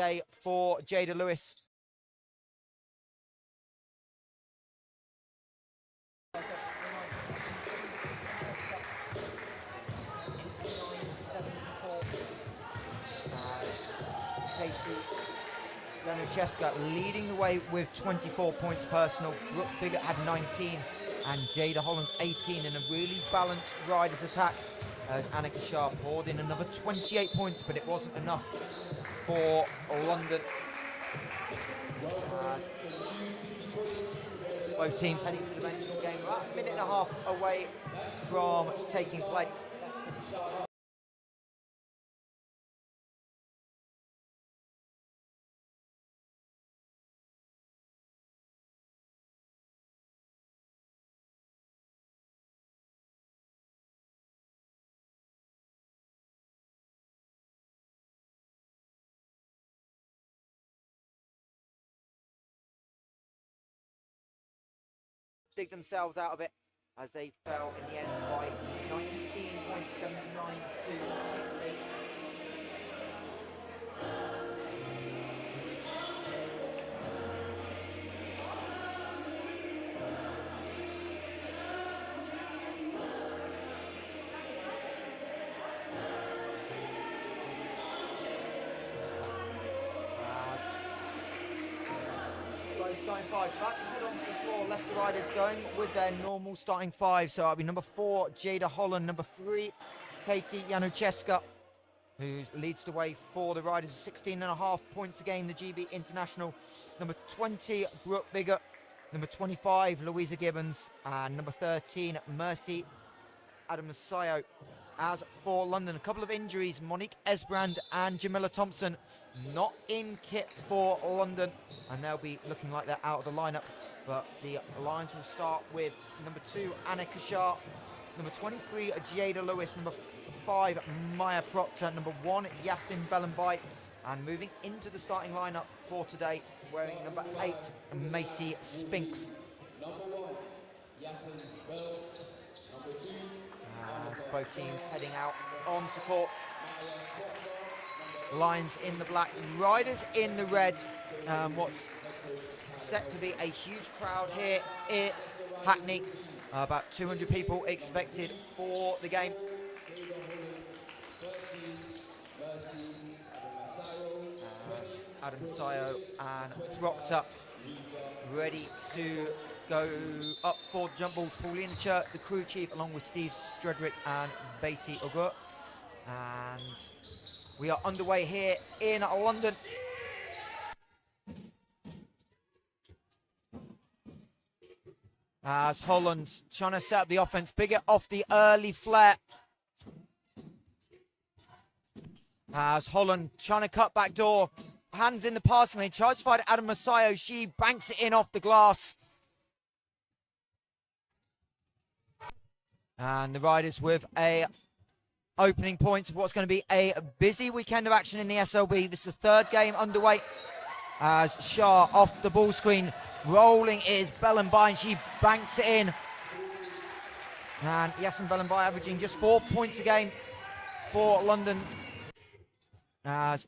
Day for Jada Lewis. Januszewska leading the way with 24 points personal. Brooke Biggett had 19 and Jada Holland 18 in a really balanced Riders attack as Annika Shah poured in another 28 points, but it wasn't enough for London. Both teams heading to the men's game about a minute and a half away from taking place. Dig themselves out of it as they fell in the end by 19.79 to 60. Starting fives back to head on to the floor. Leicester Riders going with their normal starting five. So that'll be number 4, Jada Holland. Number 3, Katie Januszewska, who leads the way for the Riders. 16.5 points a game, the GB International. Number 20, Brooke Biggett. Number 25, Louisa Gibbons. And number 13, Mercy Adamasayo. As for London, a couple of injuries. Monique Esbrand and Jamila Thompson not in kit for London, and they'll be looking like they're out of the lineup. But the Lions will start with number 2, Annika Shah, number 23, Jada Lewis, number 5, Maya Proctor, number 1, Yasin Bellenbite, and moving into the starting lineup for today, wearing number 8, Macy Spinks. Number 1, Yasin Bell. Number 2, as both teams heading out onto court. Lions in the black, Riders in the red. What's set to be a huge crowd here in Hackney. About 200 people expected for the game. Adam Sayo and Proctor ready to go up for the jump ball. Paulina Church, the crew chief, along with Steve Stredrick and Beatty Ogur. And we are underway here in London. As Holland's trying to set up the offense. Biggett off the early flare. As Holland trying to cut back door. Hands in the passing lane. Tries to find Adam Masayo. She banks it in off the glass. And the Riders with a opening points of what's going to be a busy weekend of action in the SLB. This is the third game underway as Shah off the ball screen. Rolling is Bellenbine. She banks it in. And Yasin Bellenbine averaging just 4 points a game for London. As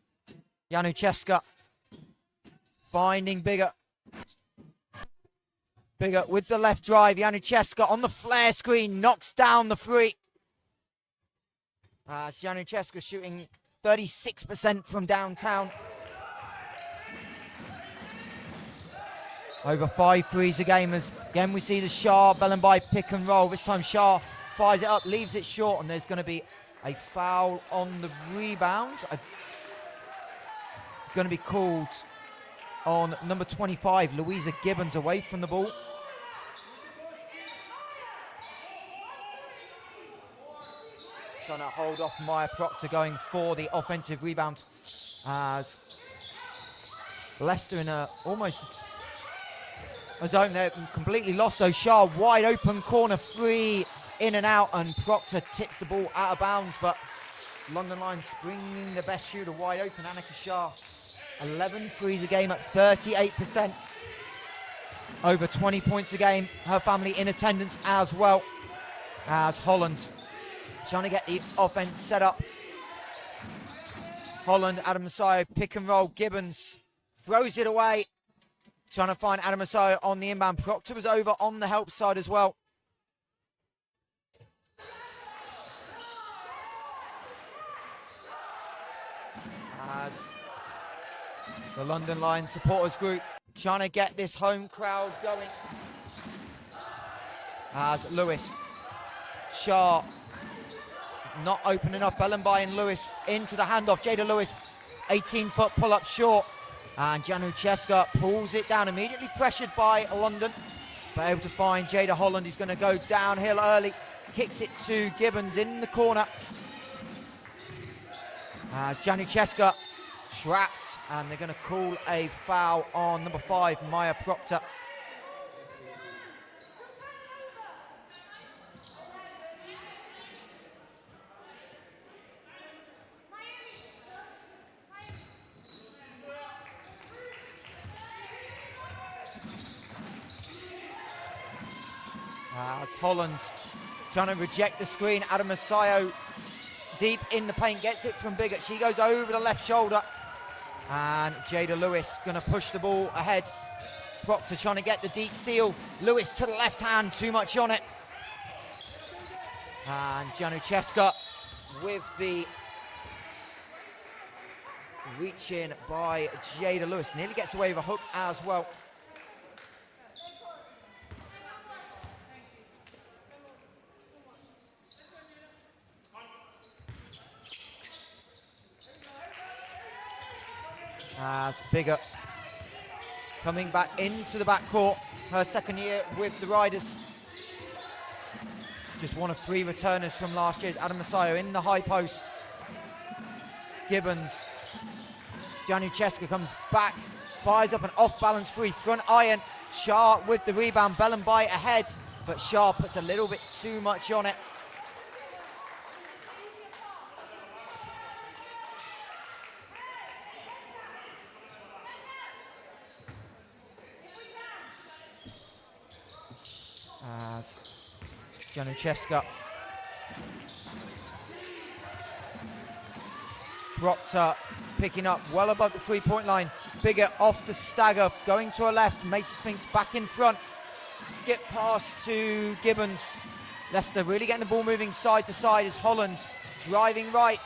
Januszewska finding Biggett. Biggett with the left drive. Januszewska on the flare screen knocks down the free. Januszewska shooting 36% from downtown. Over 5 threes a game. As again we see the Shah Bellenbine pick and roll. This time Shah fires it up, leaves it short, and there's going to be a foul on the rebound. Going to be called on number 25, Louisa Gibbons, away from the ball. Trying to hold off Maya Proctor, going for the offensive rebound as Leicester in a almost a zone there, completely lost. So Shah wide open corner three, in and out, and Proctor tips the ball out of bounds, but London Lions bringing the best shooter wide open, Annika Shah. 11 threes a game at 38%. Over 20 points a game. Her family in attendance as well. As Holland trying to get the offense set up. Holland, Adam Masayo, pick and roll. Gibbons throws it away. Trying to find Adam Masayo on the inbound. Proctor was over on the help side as well. As the London Lions supporters group trying to get this home crowd going. As Lewis, Shah, not open enough. Bellenby and Lewis into the handoff. Jada Lewis, 18-foot pull-up short. And Janucheska pulls it down, immediately pressured by London. But able to find Jada Holland. He's going to go downhill early. Kicks it to Gibbons in the corner. As Janucheska trapped. And they're going to call a foul on number 5, Maya Proctor. As Holland trying to reject the screen. Adam Masayo deep in the paint, gets it from Biggett. She goes over the left shoulder. And Jada Lewis going to push the ball ahead. Proctor trying to get the deep seal. Lewis to the left hand, too much on it. And Janucheska with the reach in by Jada Lewis. Nearly gets away with a hook as well. As Bigger coming back into the backcourt, her second year with the Riders. Just one of 3 returners from last year's Adam Masayo in the high post. Gibbons, Janucheska comes back, fires up an off-balance 3, front iron. Shah with the rebound, Bellenby ahead, but Shah puts a little bit too much on it. As Janucheska Proctor picking up well above the 3-point line. Bigger off the stagger, going to her left. Macy Spinks back in front. Skip pass to Gibbons. Leicester really getting the ball moving side to side as Holland driving right.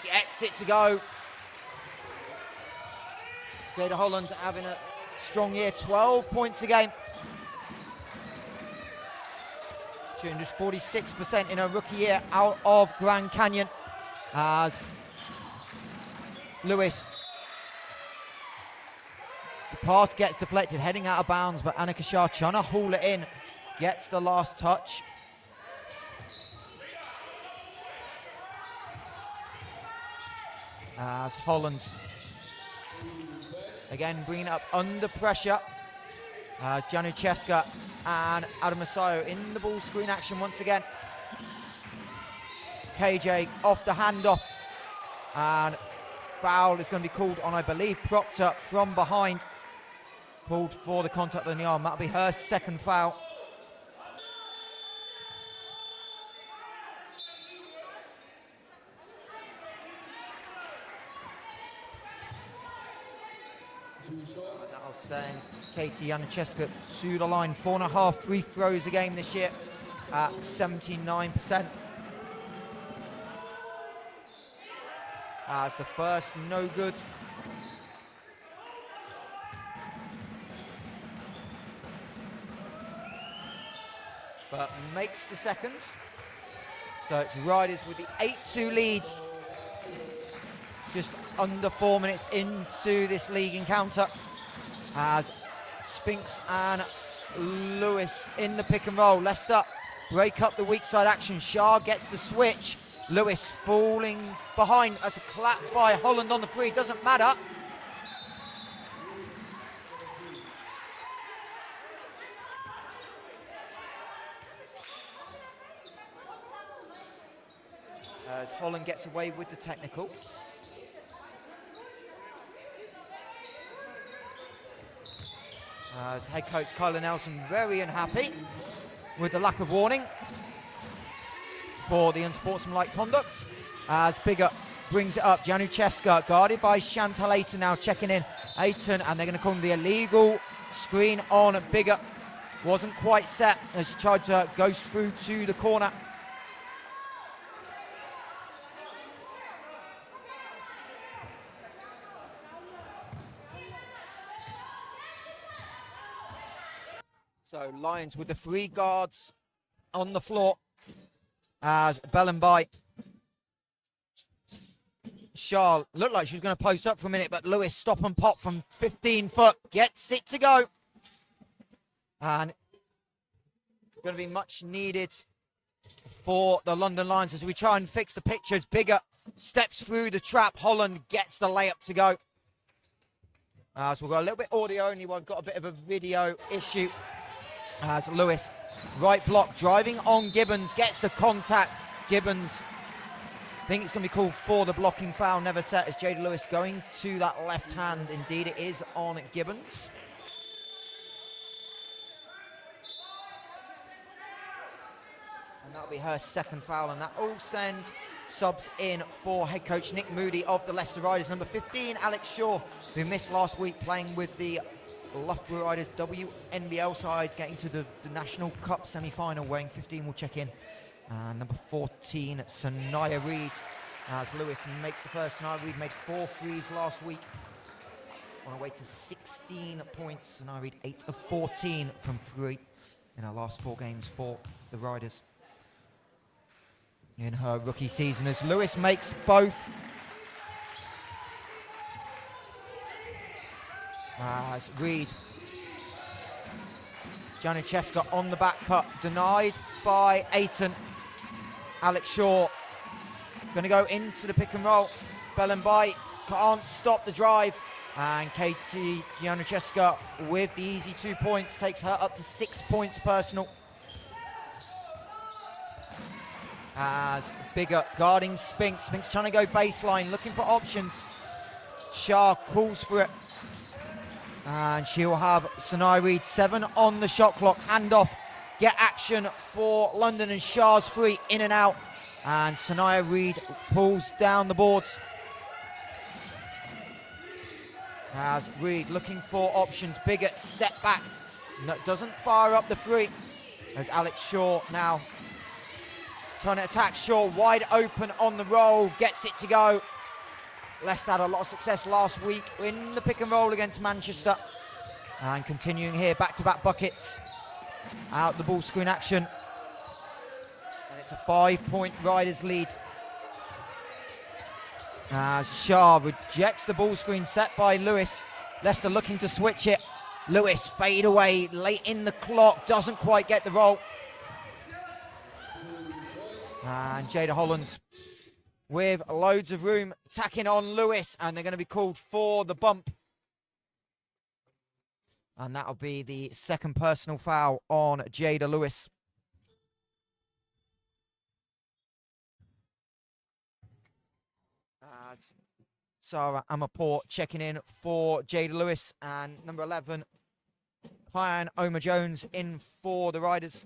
Gets it to go. Jada Holland having a strong year, 12 points a game. Shooting just 46% in her rookie year out of Grand Canyon. As Lewis, the pass gets deflected, heading out of bounds, but Annika Shah trying to haul it in, gets the last touch. As Holland, again bringing it up under pressure. As Janucheska and Adam Masayo in the ball screen action once again. KJ off the handoff, and foul is going to be called on, I believe, Proctor from behind. Called for the contact on the arm. That'll be her second foul. That'll send Katie Janucheska to the line. 4.5 free throws a game this year at 79%. As the first no good. But makes the second. So it's Riders with the 8-2 lead. Just under 4 minutes into this league encounter. As Spinks and Lewis in the pick and roll. Leicester break up the weak side action. Shah gets the switch. Lewis falling behind. That's a clap by Holland on the 3. Doesn't matter. As Holland gets away with the technical. As head coach Kyla Nelson very unhappy with the lack of warning for the unsportsmanlike conduct. As Bigger brings it up. Janucheska guarded by Chantal Ayton now checking in. Ayton, and they're going to call him the illegal screen on Bigger. Wasn't quite set as she tried to ghost through to the corner. So Lions with the 3 guards on the floor as Bellenby. Charles looked like she was going to post up for a minute, but Lewis stop and pop from 15 foot. Gets it to go. And going to be much needed for the London Lions as we try and fix the pictures. Bigger steps through the trap. Holland gets the layup to go. So we've got a little bit audio only. We've got a bit of a video issue. As Lewis, right block, driving on Gibbons, gets the contact. Gibbons, I think it's going to be called for the blocking foul, never set, as Jada Lewis going to that left hand. Indeed, it is on Gibbons. And that'll be her second foul, and that will send subs in for head coach Nick Moody of the Leicester Riders. Number 15, Alex Shaw, who missed last week playing with the Loughborough Riders WNBL side, getting to the National Cup semi-final, wearing 15 will check in. Number 14, Sanaya Reid, as Lewis makes the first. Sanaya Reid made 4 threes last week, on her way to 16 points. Sanaya Reid 8 of 14 from 3 in her last 4 games for the Riders in her rookie season, as Lewis makes both. As Reid, Janucheska on the back cut, denied by Ayton. Alex Shaw going to go into the pick and roll. Bellenby can't stop the drive, and Katie Janucheska with the easy 2 points takes her up to 6 points personal. As Bigger guarding Spinks. Spinks trying to go baseline, looking for options. Shah calls for it. And she'll have Sanaya Reid 7 on the shot clock. Handoff, get action for London, and Shah's free, in and out. And Sanaya Reid pulls down the boards. As Reid looking for options. Bigger step back. No, doesn't fire up the 3. As Alex Shaw now trying to attack. Shaw wide open on the roll. Gets it to go. Leicester had a lot of success last week in the pick and roll against Manchester. And continuing here, back-to-back buckets. Out the ball screen action. And it's a 5-point Riders lead. As Shah rejects the ball screen set by Lewis. Leicester looking to switch it. Lewis fade away late in the clock. Doesn't quite get the roll. And Jada Holland with loads of room, attacking on Lewis, and they're going to be called for the bump. And that'll be the second personal foul on Jada Lewis. Sarah Amaport checking in for Jada Lewis, and number 11, Kyan Oma-Jones in for the Riders.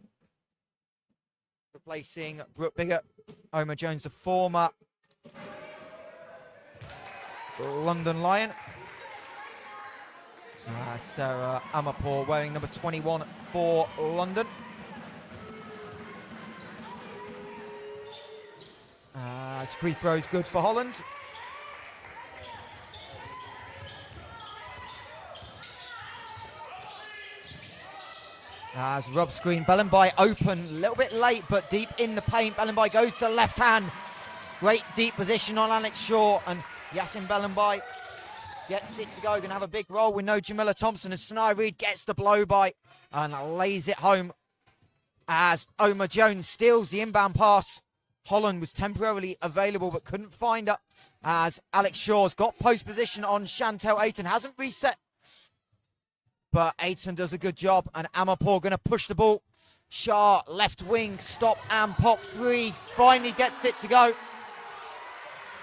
Replacing Brooke Bigger. Oma-Jones, the former London Lion. Sarah Amaport wearing number 21 for London. Free throws good for Holland. As Rob screen, Bellenby open, a little bit late, but deep in the paint. Bellenby goes to the left hand. Great deep position on Alex Shaw, and Yasin Bellenby gets it to go. Going to have a big roll with no Jamila Thompson, as Sanaya Reid gets the blow by and lays it home. As Oma-Jones steals the inbound pass. Holland was temporarily available but couldn't find her. As Alex Shaw's got post position on Chantal Ayton, hasn't reset, but Ayton does a good job, and Amaport going to push the ball. Shah, left wing, stop and pop 3. Finally gets it to go.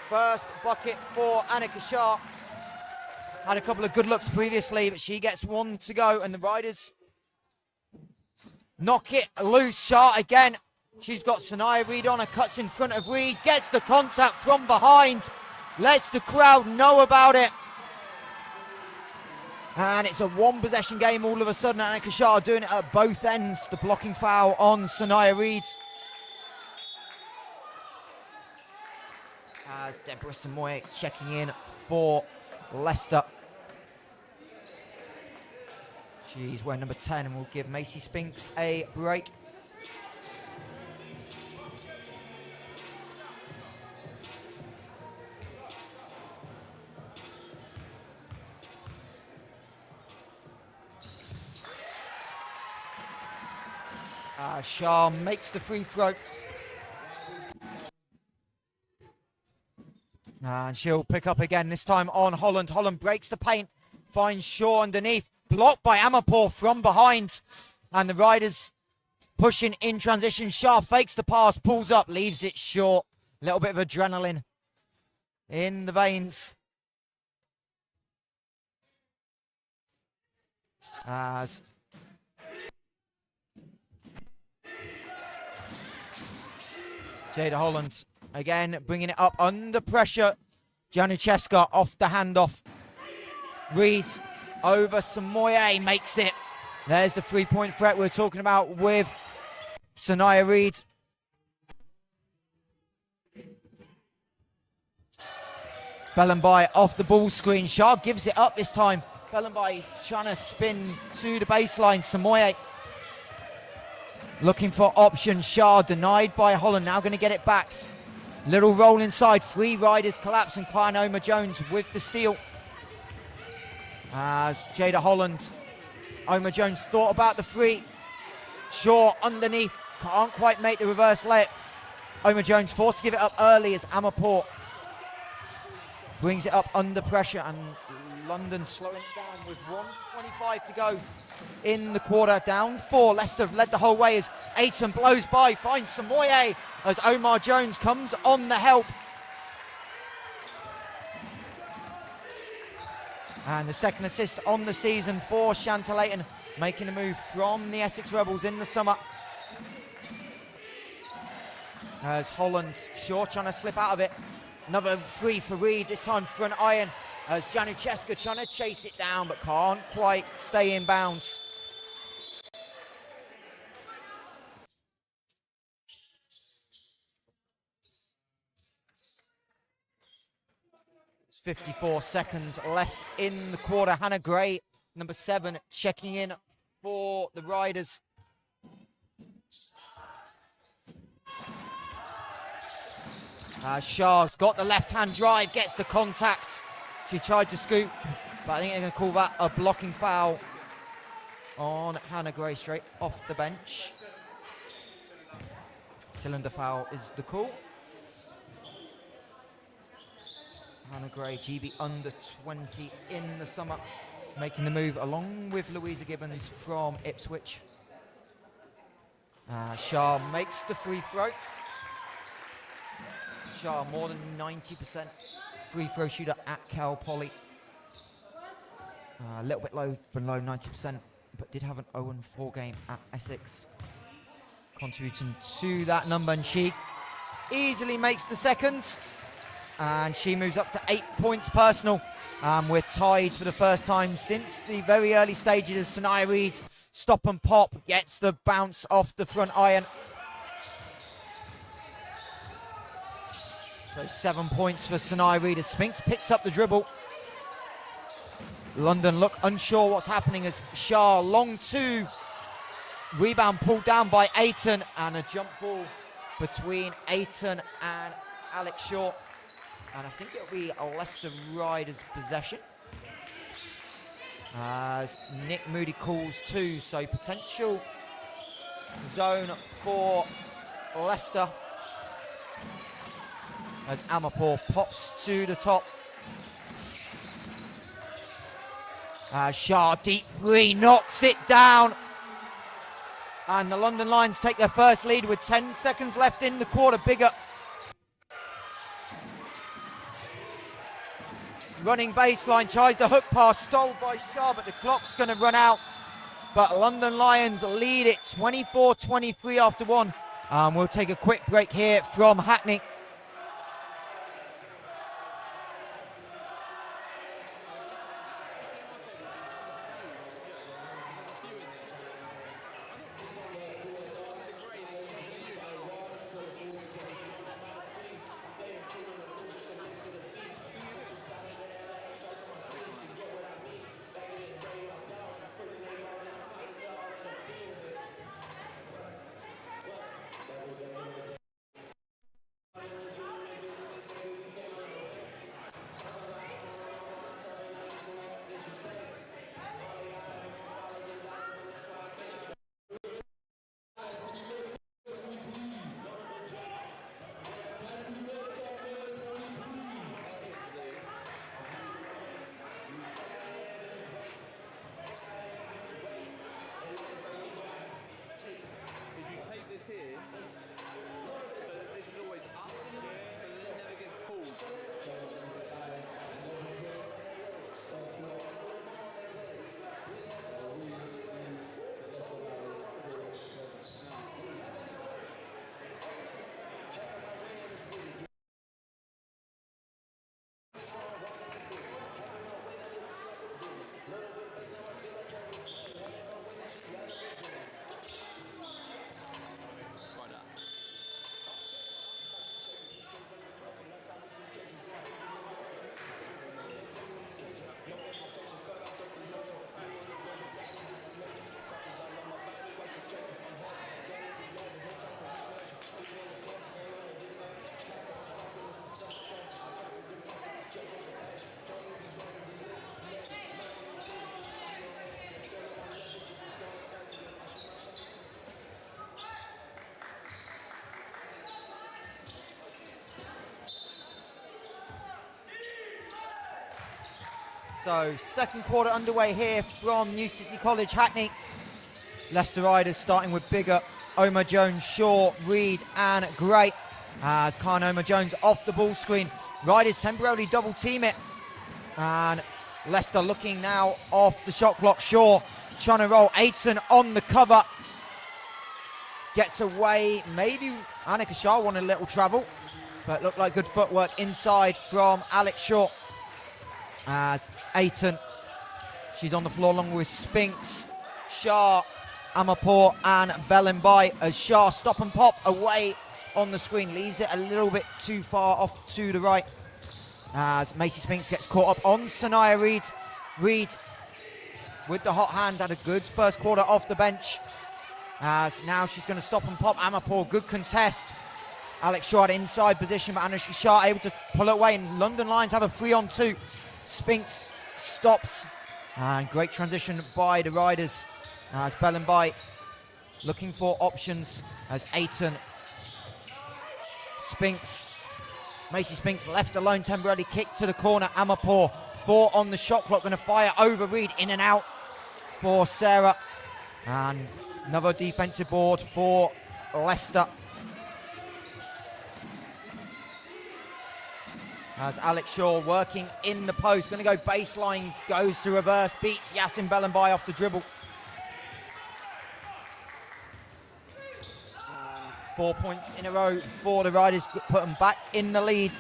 First bucket for Annika Shah. Had a couple of good looks previously, but she gets 1 to go, and the Riders knock it loose. Shah again. She's got Sanaya Reid on her, cuts in front of Reid, gets the contact from behind. Lets the crowd know about it. And it's a one possession game all of a sudden. And Kashar doing it at both ends. The blocking foul on Sanaya Reid. As Deborah Samoy checking in for Leicester. She's wearing number 10 and will give Macy Spinks a break. Shah makes the free throw. And she'll pick up again, this time on Holland. Holland breaks the paint, finds Shaw underneath. Blocked by Amarpour from behind. And the Riders pushing in transition. Shah fakes the pass, pulls up, leaves it short. A little bit of adrenaline in the veins. As Jada Holland again bringing it up under pressure. Janucheska off the handoff. Reid over Samoye, makes it. There's the three-point threat we're talking about with Sanaya Reid. Bellenby off the ball screen. Shah gives it up this time. Bellenby trying to spin to the baseline. Samoye looking for options. Shah denied by Holland. Now going to get it back. Little roll inside. Three Riders collapse and Kyan Omer-Jones with the steal. As Jada Holland, Omer-Jones thought about the three. Shaw underneath. Can't quite make the reverse layup. Omer-Jones forced to give it up early as Amarpour brings it up under pressure, and London slowing it down with 1:25 to go in the quarter. Down 4. Leicester have led the whole way as Aiton blows by, finds Samoye as Omer-Jones comes on the help. And the second assist on the season for Chantal Aiton, making a move from the Essex Rebels in the summer. As Holland, Shaw trying to slip out of it. Another three for Reid, this time front iron. As Janucheska trying to chase it down, but can't quite stay in bounds. It's 54 seconds left in the quarter. Hannah Gray, number 7, checking in for the Riders. Shah's got the left-hand drive, gets the contact. She tried to scoop, but I think they're going to call that a blocking foul on Hannah Gray straight off the bench. Cylinder foul is the call. Hannah Gray, GB under 20 in the summer, making the move along with Louisa Gibbons from Ipswich. Shah makes the free throw. Shah, more than 90% free throw shooter at Cal Poly. A little bit low, below 90%, but did have an 0-4 game at Essex, contributing to that number. And she easily makes the second, and she moves up to 8 points personal. We're tied for the first time since the very early stages as Sanaya Reid, stop and pop, gets the bounce off the front iron. So 7 points for Sanaya Reid as Spinks picks up the dribble. London look unsure what's happening as Shah, long 2. Rebound pulled down by Aiton, and a jump ball between Aiton and Alex Shaw. And I think it'll be a Leicester Riders possession, as Nick Moody calls 2. So potential zone for Leicester, as Amarpour pops to the top. Shah, deep 3, knocks it down. And the London Lions take their first lead with 10 seconds left in the quarter. Bigger. Running baseline, tries the hook pass, stole by Shah, but the clock's going to run out. But London Lions lead it 24-23 after 1. We'll take a quick break here from Hackney. So second quarter underway here from New City College, Hackney. Leicester Riders starting with Bigger, Omar Jones, Shaw, Reed and Gray. As Khan Omar Jones off the ball screen. Riders temporarily double team it. And Leicester looking now off the shot clock. Shaw trying to roll. Aiton on the cover. Gets away. Maybe Annika Shah wanted a little travel. But looked like good footwork inside from Alex Shaw. As Aiton, she's on the floor along with Spinks, Shah, Amarpour and Bellenby. As Shah stop and pop away on the screen. Leaves it a little bit too far off to the right. As Macy Spinks gets caught up on Sanaya Reed. Reed with the hot hand, had a good first quarter off the bench. As now she's going to stop and pop. Amarpour, good contest. Alex Shaw had inside position, but Anusha Shah able to pull it away, and London Lions have a 3-on-2. Spinks stops, and great transition by the Riders. As Bellenby looking for options as Aiton. Spinks, Macy Spinks left alone temporarily, kick to the corner. Amarpour, 4 on the shot clock, going to fire over Reed, in and out for Sarah. And another defensive board for Leicester. As Alex Shaw working in the post, going to go baseline, goes to reverse, beats Yasin Bellenby off the dribble. 4 points in a row for the Riders, put them back in the lead.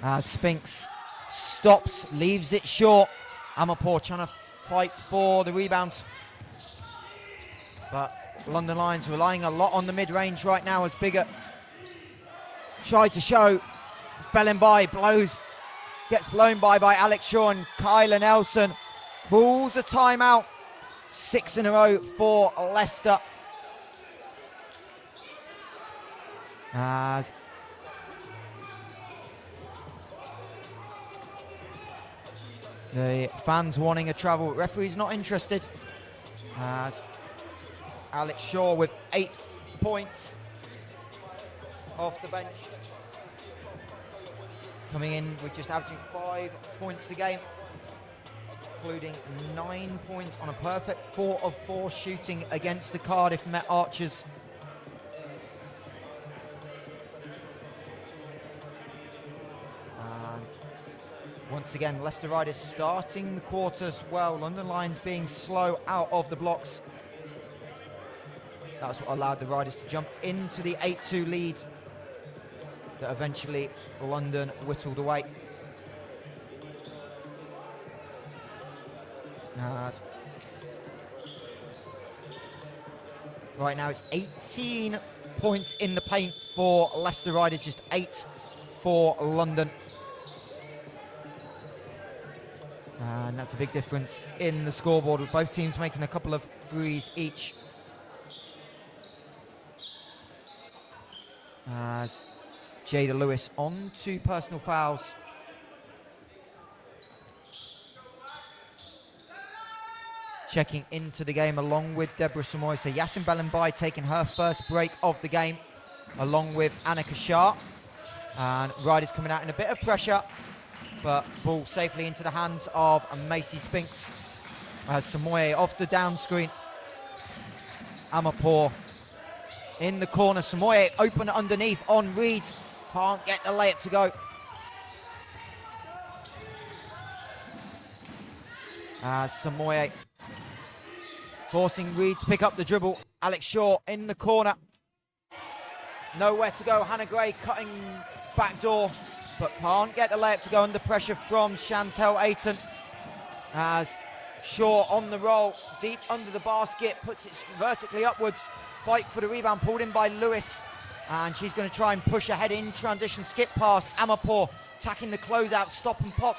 As Spinks stops, leaves it short. Amarpour trying to fight for the rebound. But London Lions relying a lot on the mid-range right now as Bigger tried to show. Bellenby gets blown by Alex Shaw, and Kyla Nelson calls a timeout. 6 in a row for Leicester. As the fans wanting a travel, referee's not interested. As Alex Shaw with 8 points off the bench. Coming in with just averaging 5 points a game, including 9 points on a perfect 4 of 4 shooting against the Cardiff Met Archers. And once again, Leicester Riders starting the quarters well. London Lions being slow out of the blocks. That's what allowed the Riders to jump into the 8-2 lead that eventually London whittled away. Right now it's 18 points in the paint for Leicester Riders, just 8 for London. And that's a big difference in the scoreboard, with both teams making a couple of threes each. As Jada Lewis on 2 personal fouls. Checking into the game along with Deborah Samoy. So Yasin Bellenby taking her first break of the game along with Annika Shah. And Riders coming out in a bit of pressure, but ball safely into the hands of Macy Spinks. Samoy off the down screen. Amarpour in the corner. Samoy open underneath on Reed. Can't get the layup to go. Samoy forcing Reed to pick up the dribble. Alex Shaw in the corner. Nowhere to go. Hannah Gray cutting back door, but can't get the layup to go under pressure from Chantel Aiton. As Shaw on the roll, deep under the basket, puts it vertically upwards. Fight for the rebound, pulled in by Lewis. And she's going to try and push ahead in transition. Skip pass, Amarpour attacking the closeout, stop and pop.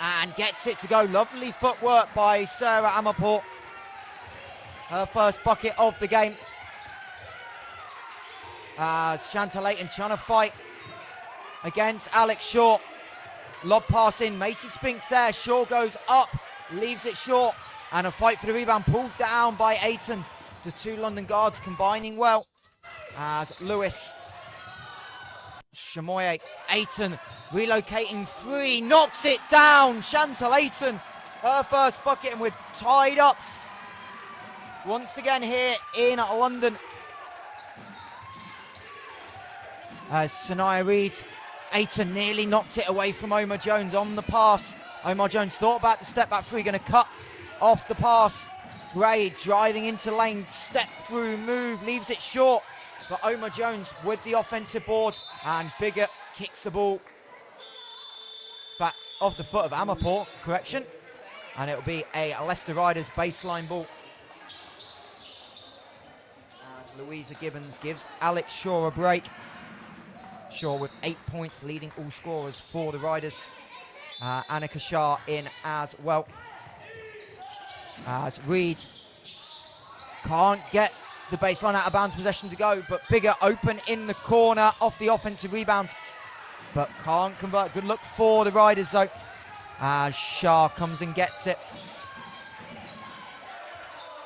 And gets it to go. Lovely footwork by Sarah Amarpour. Her first bucket of the game. Chantal Aiton trying to fight against Alex Shaw. Lob pass in, Macy Spinks there. Shaw goes up, leaves it short. And a fight for the rebound, pulled down by Aiton. The 2 London guards combining well. As Lewis Shamoye Ayton relocating three, knocks it down. Chantal Ayton, her first bucket, and we're tied up once again here in London. As Sanaya reads, Ayton nearly knocked it away from Omar Jones on the pass. Omar Jones thought about the step back three, going to cut off the pass. Gray driving into lane, step through move, leaves it short. But Omar Jones with the offensive board, and Bigger kicks the ball back off the foot of Amarpor, correction. And it'll be a Leicester Riders baseline ball. As Louisa Gibbons gives Alex Shaw a break. Shaw with 8 points, leading all scorers for the Riders. Annika Shah in as well. As Reed can't get the baseline out of bounds possession to go, but Bigger open in the corner off the offensive rebound, but can't convert. Good look for the Riders though, as Shah comes and gets it.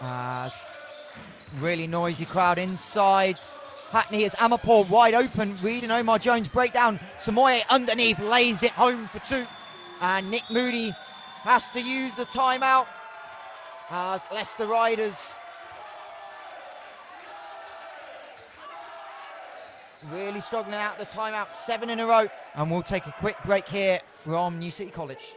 As really noisy crowd inside Hackney, as Amarpor wide open. Reed and Omar Jones break down. Samoye underneath lays it home for two, and Nick Moody has to use the timeout as Leicester Riders really struggling out the timeout, 7 in a row. And we'll take a quick break here from New City College.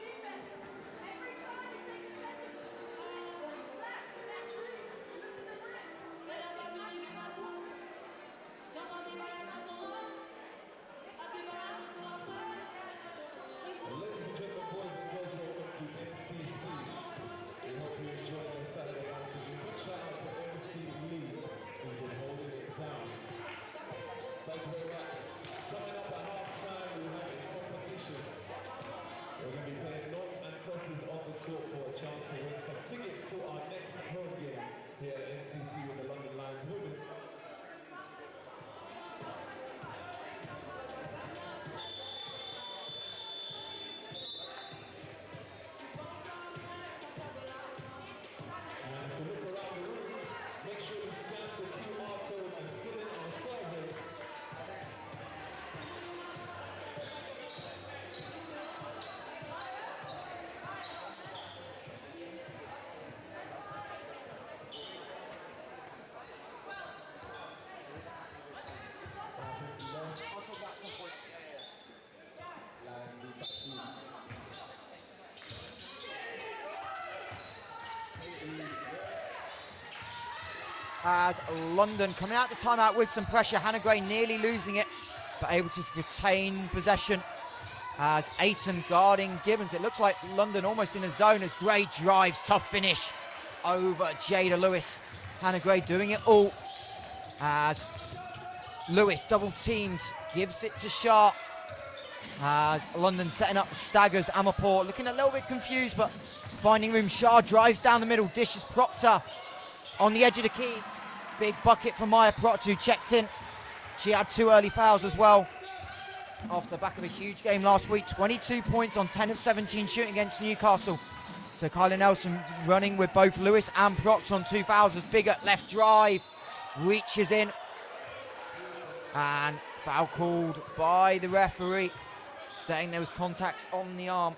As London coming out the timeout with some pressure. Hannah Gray nearly losing it, but able to retain possession. As Ayton guarding Gibbons. It looks like London almost in a zone as Gray drives, tough finish over Jada Lewis. Hannah Gray doing it all. As Lewis double teamed, gives it to Shah. As London setting up staggers. Amarpor looking a little bit confused, but finding room. Shah drives down the middle, dishes Proctor on the edge of the key. Big bucket from Maya Proctor, who checked in. She had 2 early fouls as well, off the back of a huge game last week. 22 points on 10 of 17 shooting against Newcastle. So Kyla Nelson running with both Lewis and Proctor on 2 fouls. As Bigger left drive, reaches in, and foul called by the referee, saying there was contact on the arm.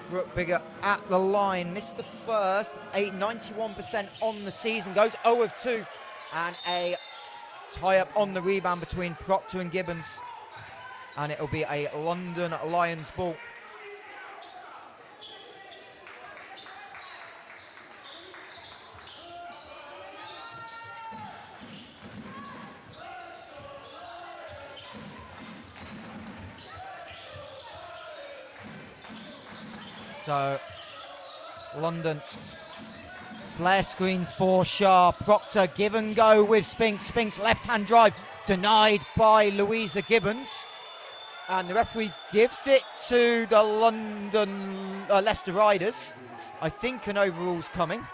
Brooke Bigger at the line, missed the first, 91% on the season, goes 0 of 2, and a tie-up on the rebound between Proctor and Gibbons, and it'll be a London Lions ball. So London, flare screen for Shah. Proctor give and go with Spinks. Spinks left hand drive, denied by Louisa Gibbons. And the referee gives it to the Leicester Riders. I think an overrul's coming.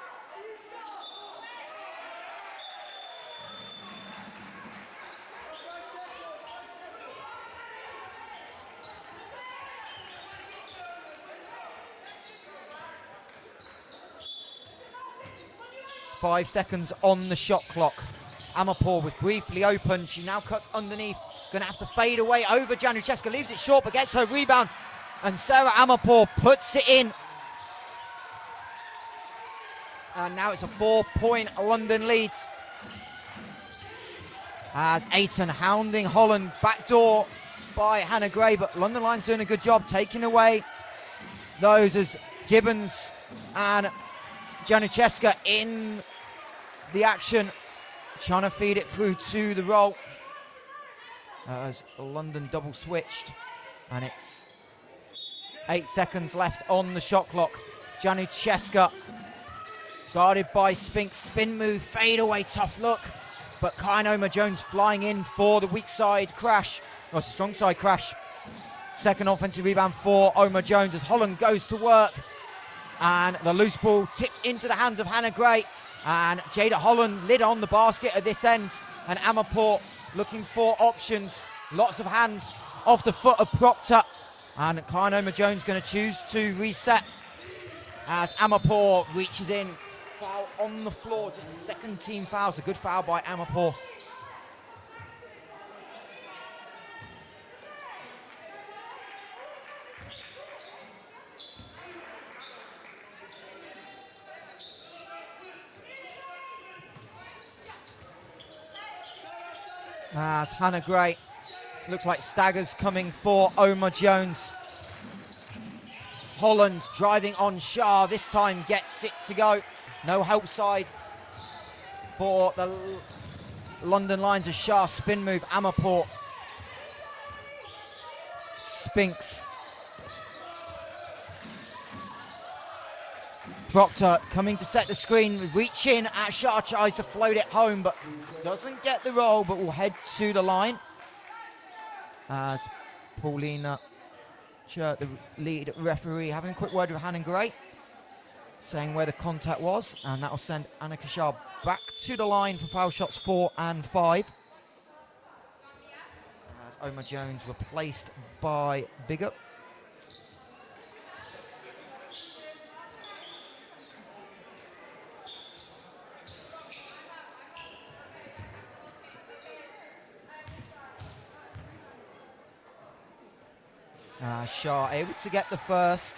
It's 5 seconds on the shot clock. Amarpour was briefly open. She now cuts underneath. Going to have to fade away over Januszewska. Leaves it short, but gets her rebound. And Sarah Amarpour puts it in. And now it's a 4-point London lead. As Ayton hounding Holland. Backdoor by Hannah Gray. But London Lions doing a good job taking away those as Gibbons and Januszewska in the action. Trying to feed it through to the roll. As London double switched. And it's 8 seconds left on the shot clock. Januszewska guarded by Spinks. Spin move, fade away, tough look. But Kainoma Jones flying in for the weak side crash. Or strong side crash. Second offensive rebound for Oma Jones as Holland goes to work. And the loose ball tipped into the hands of Hannah Gray. And Jada Holland lid on the basket at this end. And Amarpour looking for options. Lots of hands off the foot of Proctor. And Kainoma Jones going to choose to reset as Amarpour reaches in. Foul on the floor, just the second team foul. It's a good foul by Amarpour. As Hannah Gray looks like staggers coming for Oma Jones. Holland driving on Shah, this time gets it to go. No help side for the London Lions as Shah spin move. Amarpour. Spinks. Proctor coming to set the screen, reach in at Shah, tries to float it home, but doesn't get the roll, but will head to the line. As Paulina Churt, the lead referee, having a quick word with Hannah Gray, saying where the contact was, and that will send Annika Shah back to the line for foul shots 4 and 5. As Oma Jones replaced by Bigger. Shah able to get the first.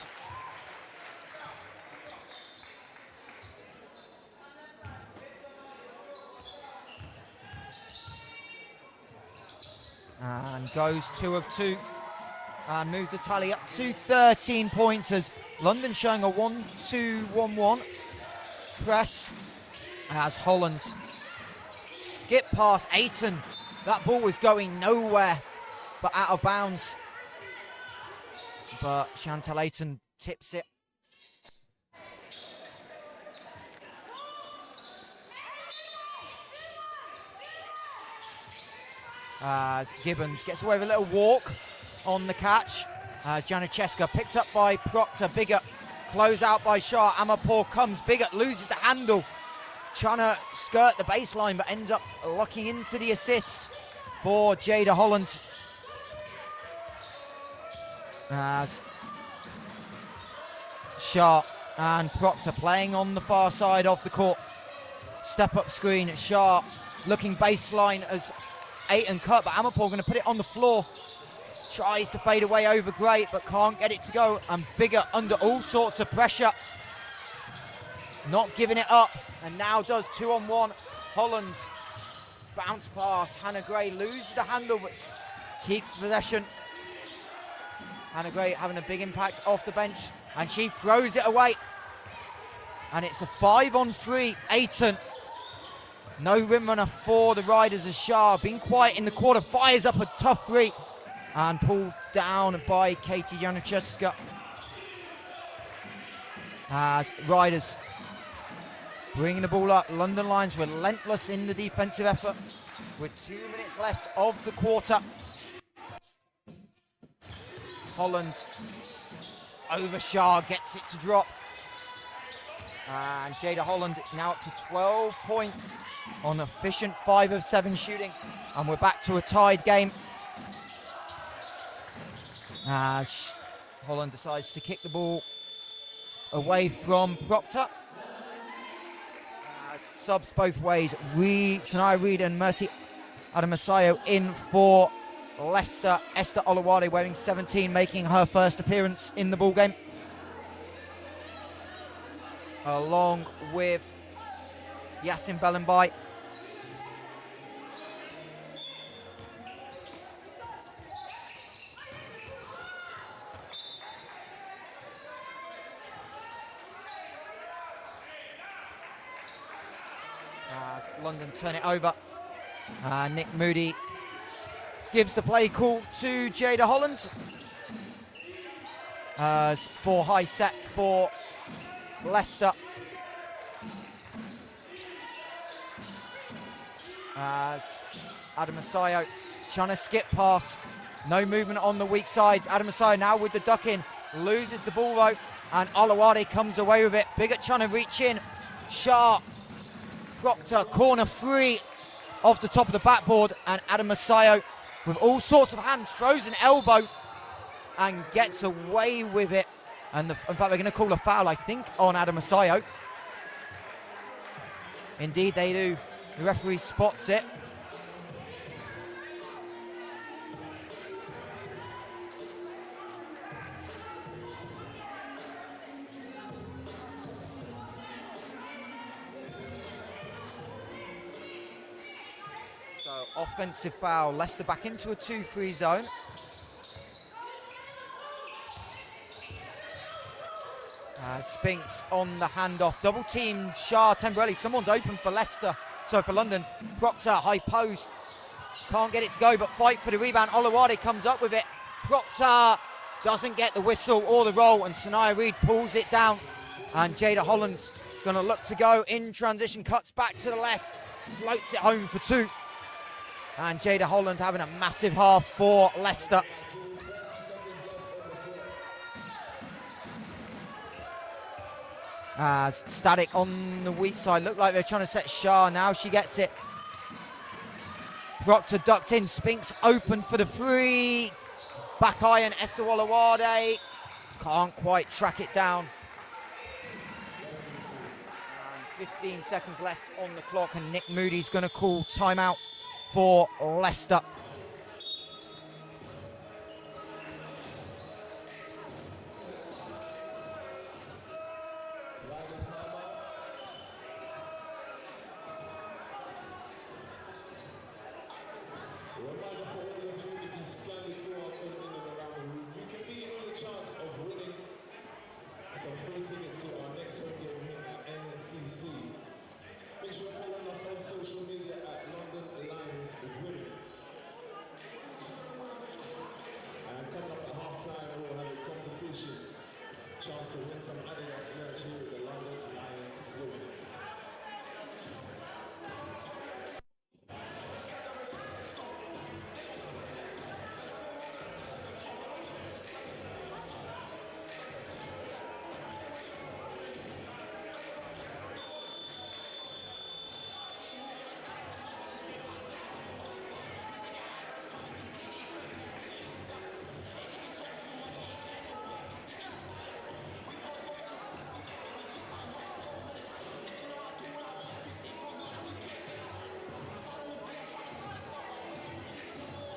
And goes 2 of 2. And moves the tally up to 13 points as London showing a 1-2-1-1 press as Holland skip past Ayton. That ball was going nowhere but out of bounds. But Chantal Ayton tips it. As Gibbons gets away with a little walk on the catch. Januszewska picked up by Proctor. Bigger close out by Shah. Amarpour comes. Bigger loses the handle. Trying to skirt the baseline but ends up locking into the assist for Jada Holland. As Shah and Proctor playing on the far side of the court. Step up screen. Shah looking baseline as Ayton cut, but Amarpour going to put it on the floor. Tries to fade away over Gray, but can't get it to go. And Bigger under all sorts of pressure. Not giving it up. And now does 2-on-1. Holland bounce pass. Hannah Gray loses the handle, but keeps possession. Hannah Gray having a big impact off the bench. And she throws it away. And it's a 5-on-3. Ayton. No rim runner for the Riders as Shah, been quiet in the quarter, fires up a tough three. And pulled down by Katie Januszewska. As Riders bringing the ball up. London Lions relentless in the defensive effort with 2 minutes left of the quarter. Holland over Shah, gets it to drop. And Jada Holland now up to 12 points on efficient 5 of 7 shooting. And we're back to a tied game. As Holland decides to kick the ball away from Proctor. Subs both ways. Sanaya Reid and Mercy Adamasayo in for Leicester. Esther Olawade wearing 17, making her first appearance in the ball game, along with Yasin Belenbai. As London turn it over, Nick Moody gives the play call to Jada Holland. As for high set for Leicester. As Adamasayo trying to skip pass. No movement on the weak side. Adamasayo now with the duck in. Loses the ball though. And Olawade comes away with it. Bigot trying to reach in. Shah. Proctor, corner 3 off the top of the backboard. And Adamasayo with all sorts of hands, throws an elbow and gets away with it. And in fact, they're going to call a foul, I think, on Adamasayo. Indeed, they do. The referee spots it. So, offensive foul. Leicester back into a 2-3 zone. Spinks on the handoff. Double team Shah Tembrelli. Someone's open for Leicester. So for London. Proctor, high post. Can't get it to go, but fight for the rebound. Olawade comes up with it. Proctor doesn't get the whistle or the roll, and Sanaya Reid pulls it down. And Jada Holland going to look to go in transition. Cuts back to the left. Floats it home for 2. And Jada Holland having a massive half for Leicester. As Static on the weak side, look like they're trying to set Shah. Now she gets it. Proctor ducked in. Spinks open for the 3. Back iron. Esther Olawade can't quite track it down. And 15 seconds left on the clock, and Nick Moody's going to call timeout for Leicester. Chance to win some Adidas merch here with the London Lions women.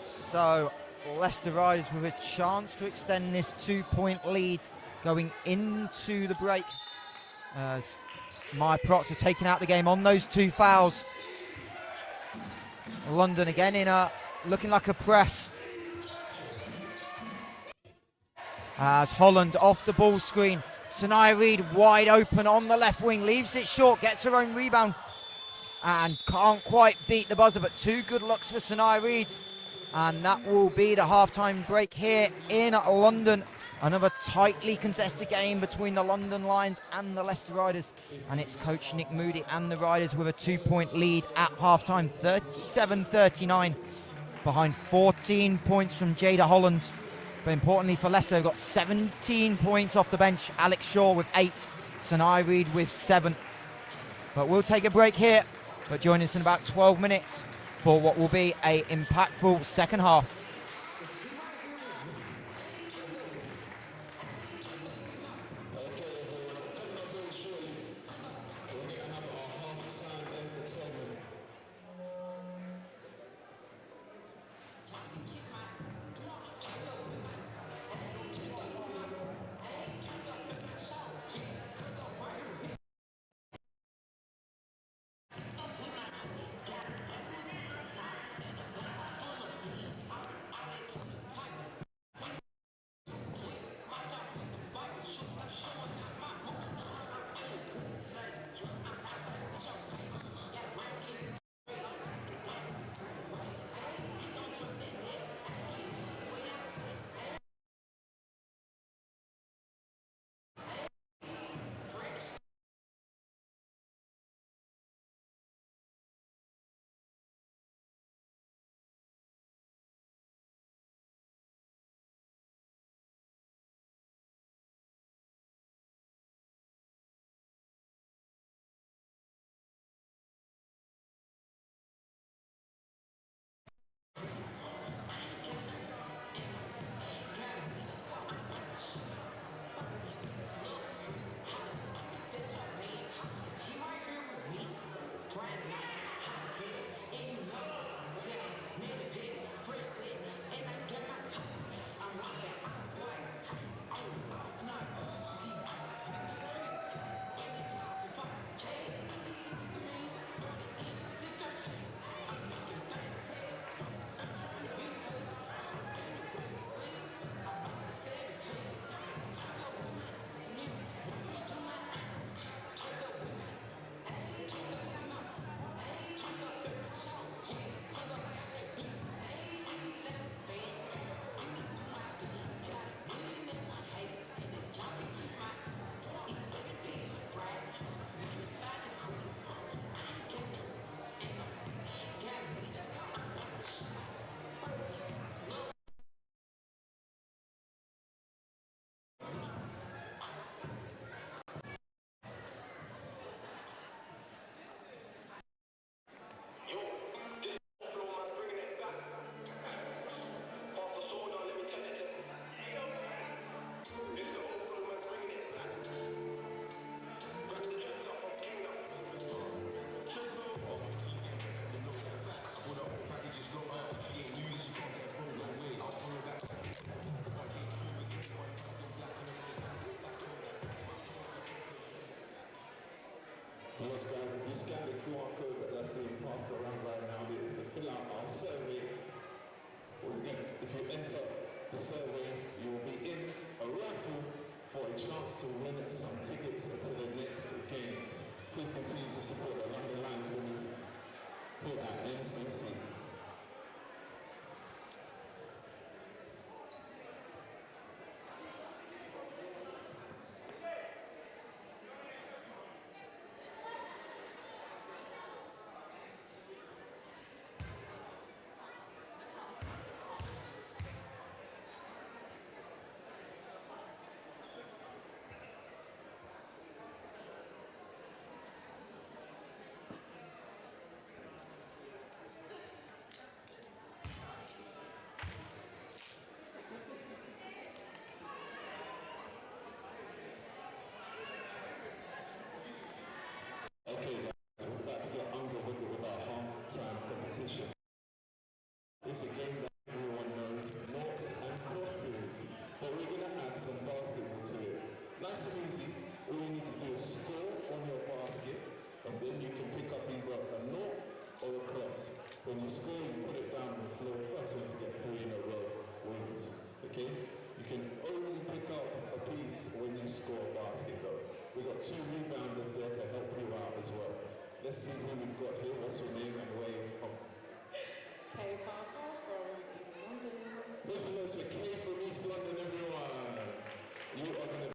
So Leicester Riders with a chance to extend this 2-point lead going into the break. As Maya Proctor taking out the game on those 2 fouls. London again in a looking like a press. As Holland off the ball screen. Sanaya Reid wide open on the left wing, leaves it short, gets her own rebound and can't quite beat the buzzer, but 2 good looks for Sanaya Reid. And that will be the halftime break here in London. Another tightly contested game between the London Lions and the Leicester Riders. And it's coach Nick Moody and the Riders with a 2-point lead at halftime, 37-39, behind 14 points from Jada Holland. But importantly for Leicester, they've got 17 points off the bench. Alex Shaw with 8, Sanai Reid with 7. But we'll take a break here, but join us in about 12 minutes for what will be a impactful second half. Yes, guys, if you scan the QR code that's being passed around right now, it's to fill out our survey. Again, if you enter the survey, you will be in a raffle for a chance to win some tickets to the next games. Please continue to support the London Lions women's here at NCC. Okay, guys, we're about to get underway with our half-time competition. It's a game that everyone knows, noughts and quarters, but we're going to add some basketball to it. Nice and easy, all you need to do is score on your basket, and then you can pick up either a nought or a cross. When you score, you put it down on the floor. First one to get 3 in a row wins, okay? You can only pick up a piece when you score a basket, though. We've got 2 rebounders there to help you out as well. Let's see who we've got here. What's your name and where you're from? Kay Parker from East London. Listen, Kay from East London, everyone. You are going to...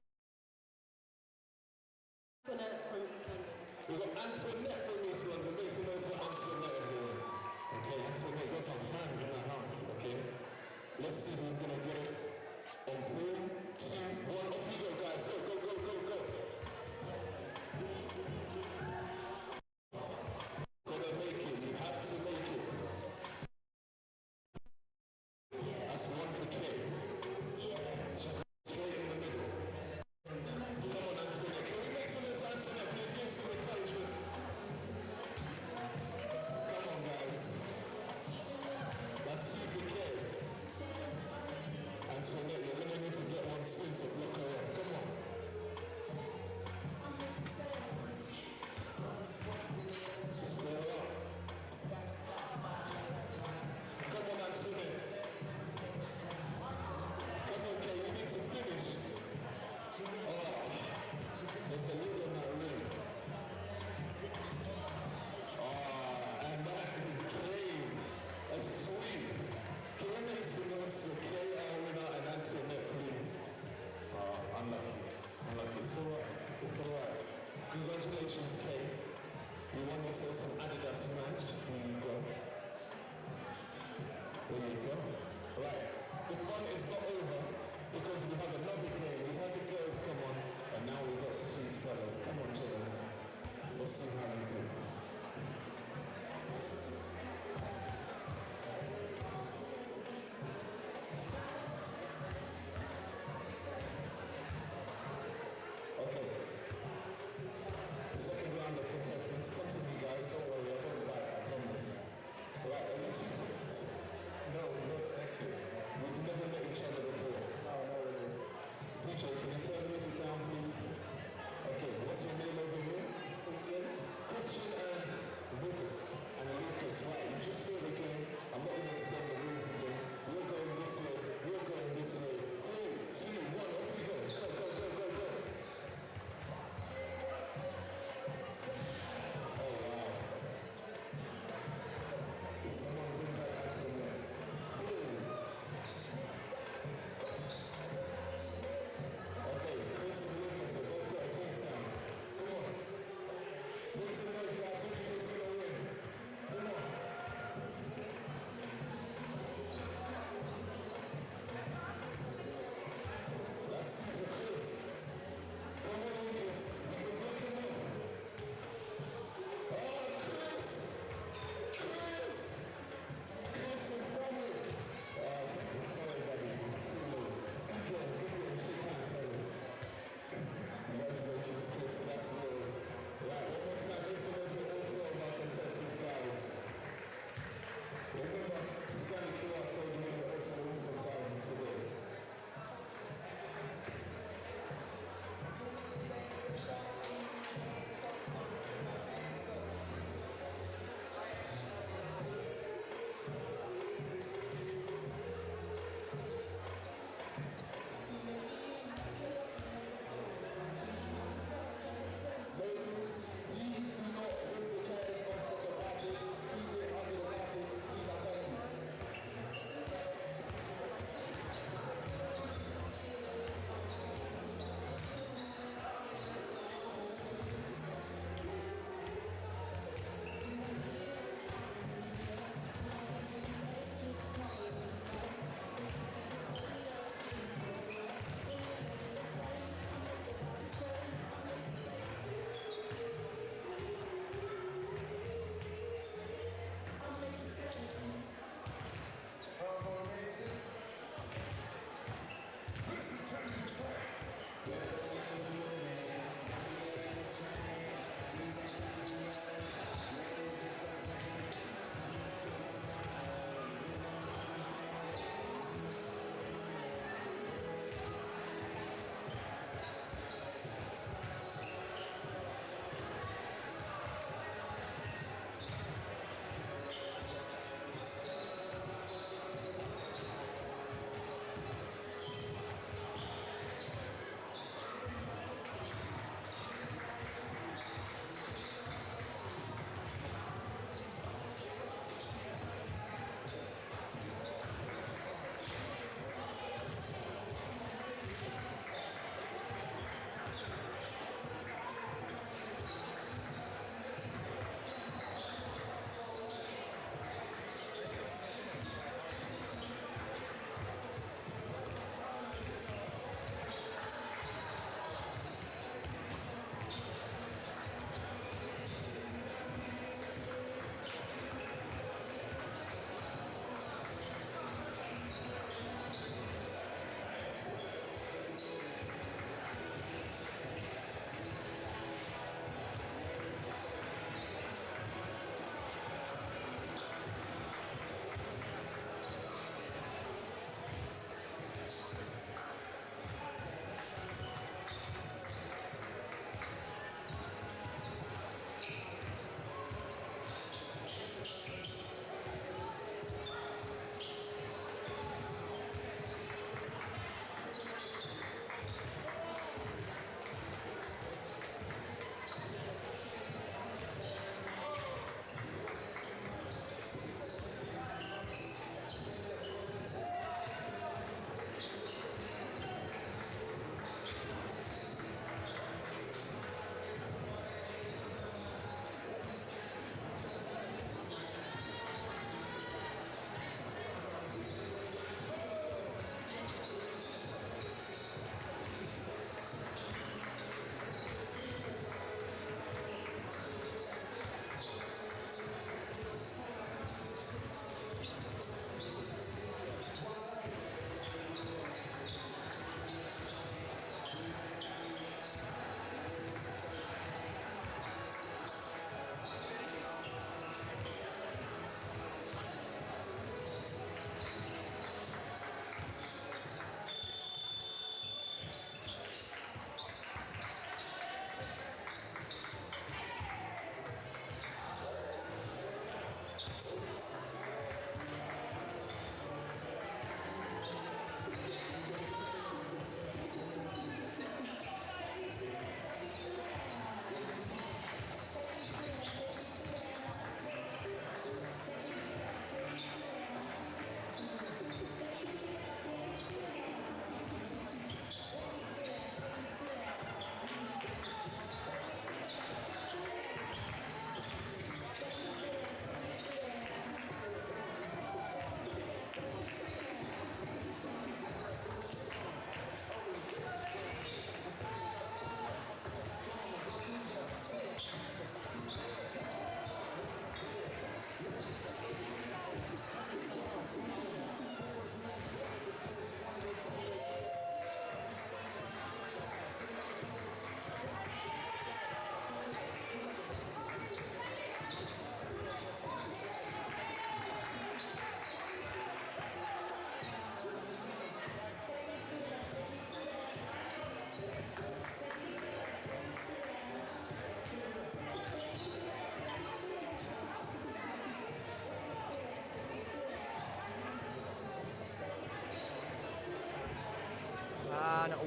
We've got Antoinette from East London. Make some noise for Antoinette, everyone. Okay, Antoinette, got some fans in the house, okay? Let's see who's going to get it. On 3, 2, 1, off you go, guys. Go, go, go, go, go. Gotta make it. You have to make it. That's one for Kay. She's straight in the middle. Come on, Antoinette. Can we make some noise for Antoinette? Please give some encouragement. Come on, guys. That's 2 for Kay. Antoinette, you're going to need to get one soon to block her up. Come on. Square up. Come on, Antoinette. Come on, Kay, you need to finish. Oh, there's a lid on that ring. Oh, and that is clean. A sweep. Can we make some noise for Kay, our winner, and Antoinette, please? Unlucky. Unlucky. It's alright. It's alright. Congratulations, Kay. You won yourself some Adidas merch. There you go. There you go. Right. The fun is not over because we have another game. We've had the girls come on, and now we've got 2 fellas. Come on, gentlemen. Let's see how you do. Okay. Second round of contestants. Come to me, guys. Don't worry.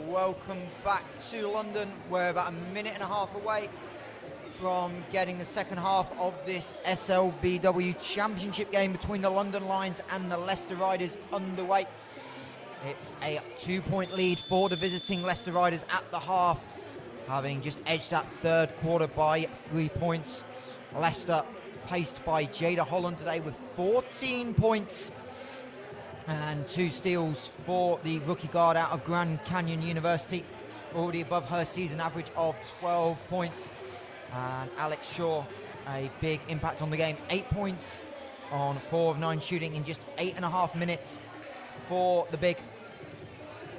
welcome back to London. We're about a minute and a half away from getting the second half of this SLBW Championship game between the London Lions and the Leicester Riders underway. It's a 2-point lead for the visiting Leicester Riders at the half, having just edged that third quarter by 3 points. Leicester paced by Jada Holland today with 14 points and 2 steals for the rookie guard out of Grand Canyon University, already above her season average of 12 points. And Alex Shaw, a big impact on the game, 8 points on 4 of 9 shooting in just 8.5 minutes for the big.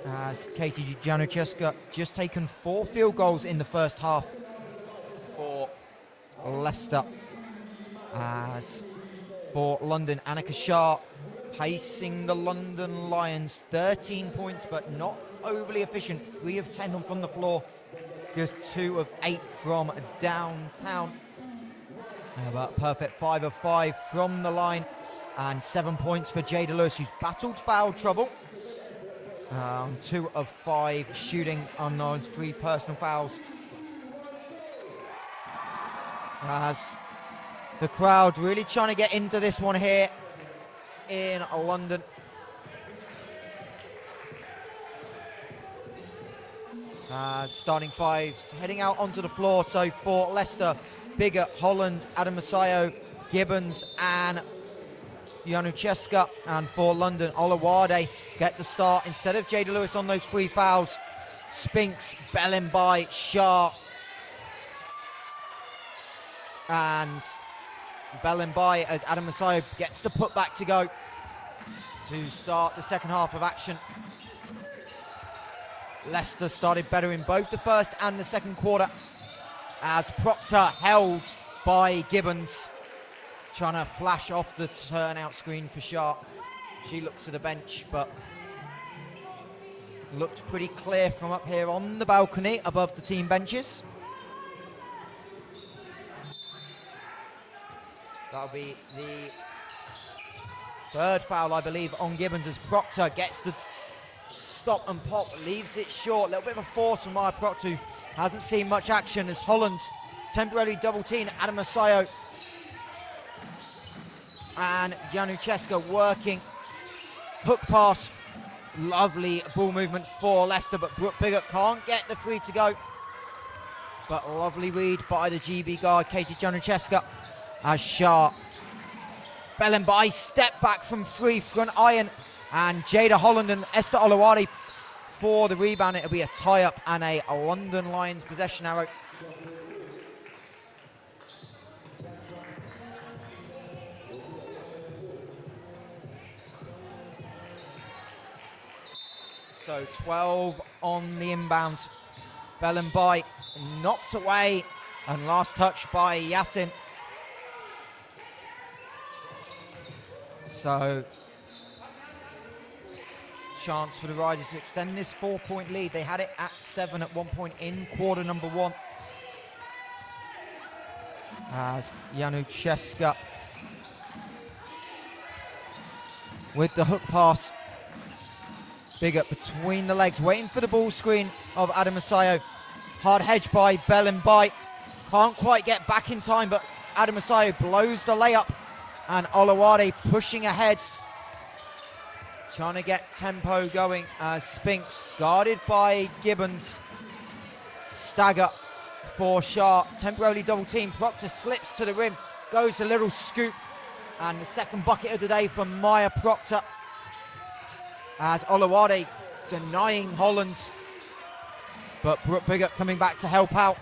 As Katie Janucheska just taken 4 field goals in the first half for Leicester. As for London, Annika Shah pacing the London Lions, 13 points but not overly efficient, 3 of 10 from the floor, just 2 of 8 from downtown. But perfect 5 of 5 from the line, and 7 points for Jada Lewis, who's battled foul trouble. 2 of 5 shooting on those 3 personal fouls. As the crowd really trying to get into this one here in London. Starting fives heading out onto the floor. So for Leicester, Bigger, Holland, Adam Masayo, Gibbons and Janucheska. And for London, Olawade get the start instead of Jada Lewis on those 3 fouls. Spinks, Bellenby, Shah and Bellenby as Adam Masayo gets the putback to go to start the second half of action. Leicester started better in both the first and the second quarter as Proctor held by Gibbons, trying to flash off the turnout screen for Sharp. She looks at the bench, but looked pretty clear from up here on the balcony above the team benches. That'll be the 3rd foul, I believe, on Gibbons as Proctor gets the stop and pop, leaves it short. A little bit of a force from Maya Proctor, who hasn't seen much action as Holland temporarily double team Adam Masayo. And Janucheska working. Hook pass, lovely ball movement for Leicester, but Brooke Biggott can't get the 3 to go. But lovely read by the GB guard, Katie Janucheska. As Shah, Bellenby step back from 3, front iron, and Jada Holland and Esther Olawade for the rebound. It'll be a tie-up and a London Lions possession arrow. So 12 on the inbound. Bellenby knocked away, and last touch by Yassin. So, chance for the Riders to extend this 4-point lead. They had it at 7 at one point in quarter number 1. As Janucheska with the hook pass. Bigger between the legs, waiting for the ball screen of Adam Masayo. Hard hedge by Bellenby. Can't quite get back in time, but Adam Masayo blows the layup. And Olawade pushing ahead, trying to get tempo going as Spinks, guarded by Gibbons. Stagger for Shah, temporarily double team. Proctor slips to the rim, goes a little scoop, and the second bucket of the day for Maya Proctor. As Olawade denying Holland, but Brooke Biggott coming back to help out.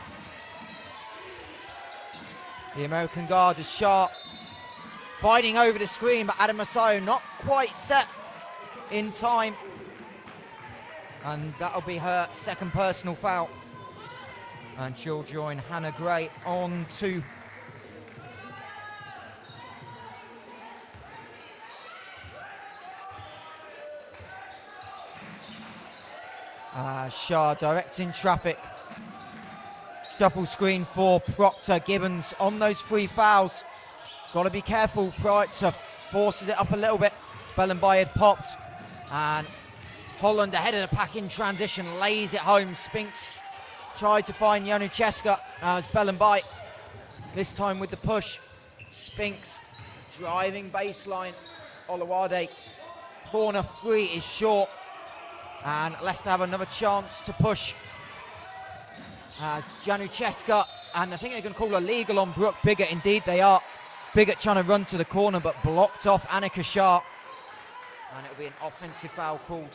The American guard is Shah. Fighting over the screen, but Adam Masayo not quite set in time. And that'll be her 2nd personal foul. And she'll join Hannah Gray on 2. Shah directing traffic. Shuffle screen for Proctor. Gibbons on those 3 fouls. Got to be careful. Proctor forces it up a little bit. Bellenby had popped, and Holland ahead of the pack in transition, lays it home. Spinks tried to find Janucheska as Bellenby, this time with the push. Spinks driving baseline. Olawade, corner 3 is short, and Leicester have another chance to push. Janucheska, and I think they're going to call a legal on Brooke Biggett. Indeed they are. Biggett trying to run to the corner but blocked off Annika Shah, and it'll be an offensive foul called.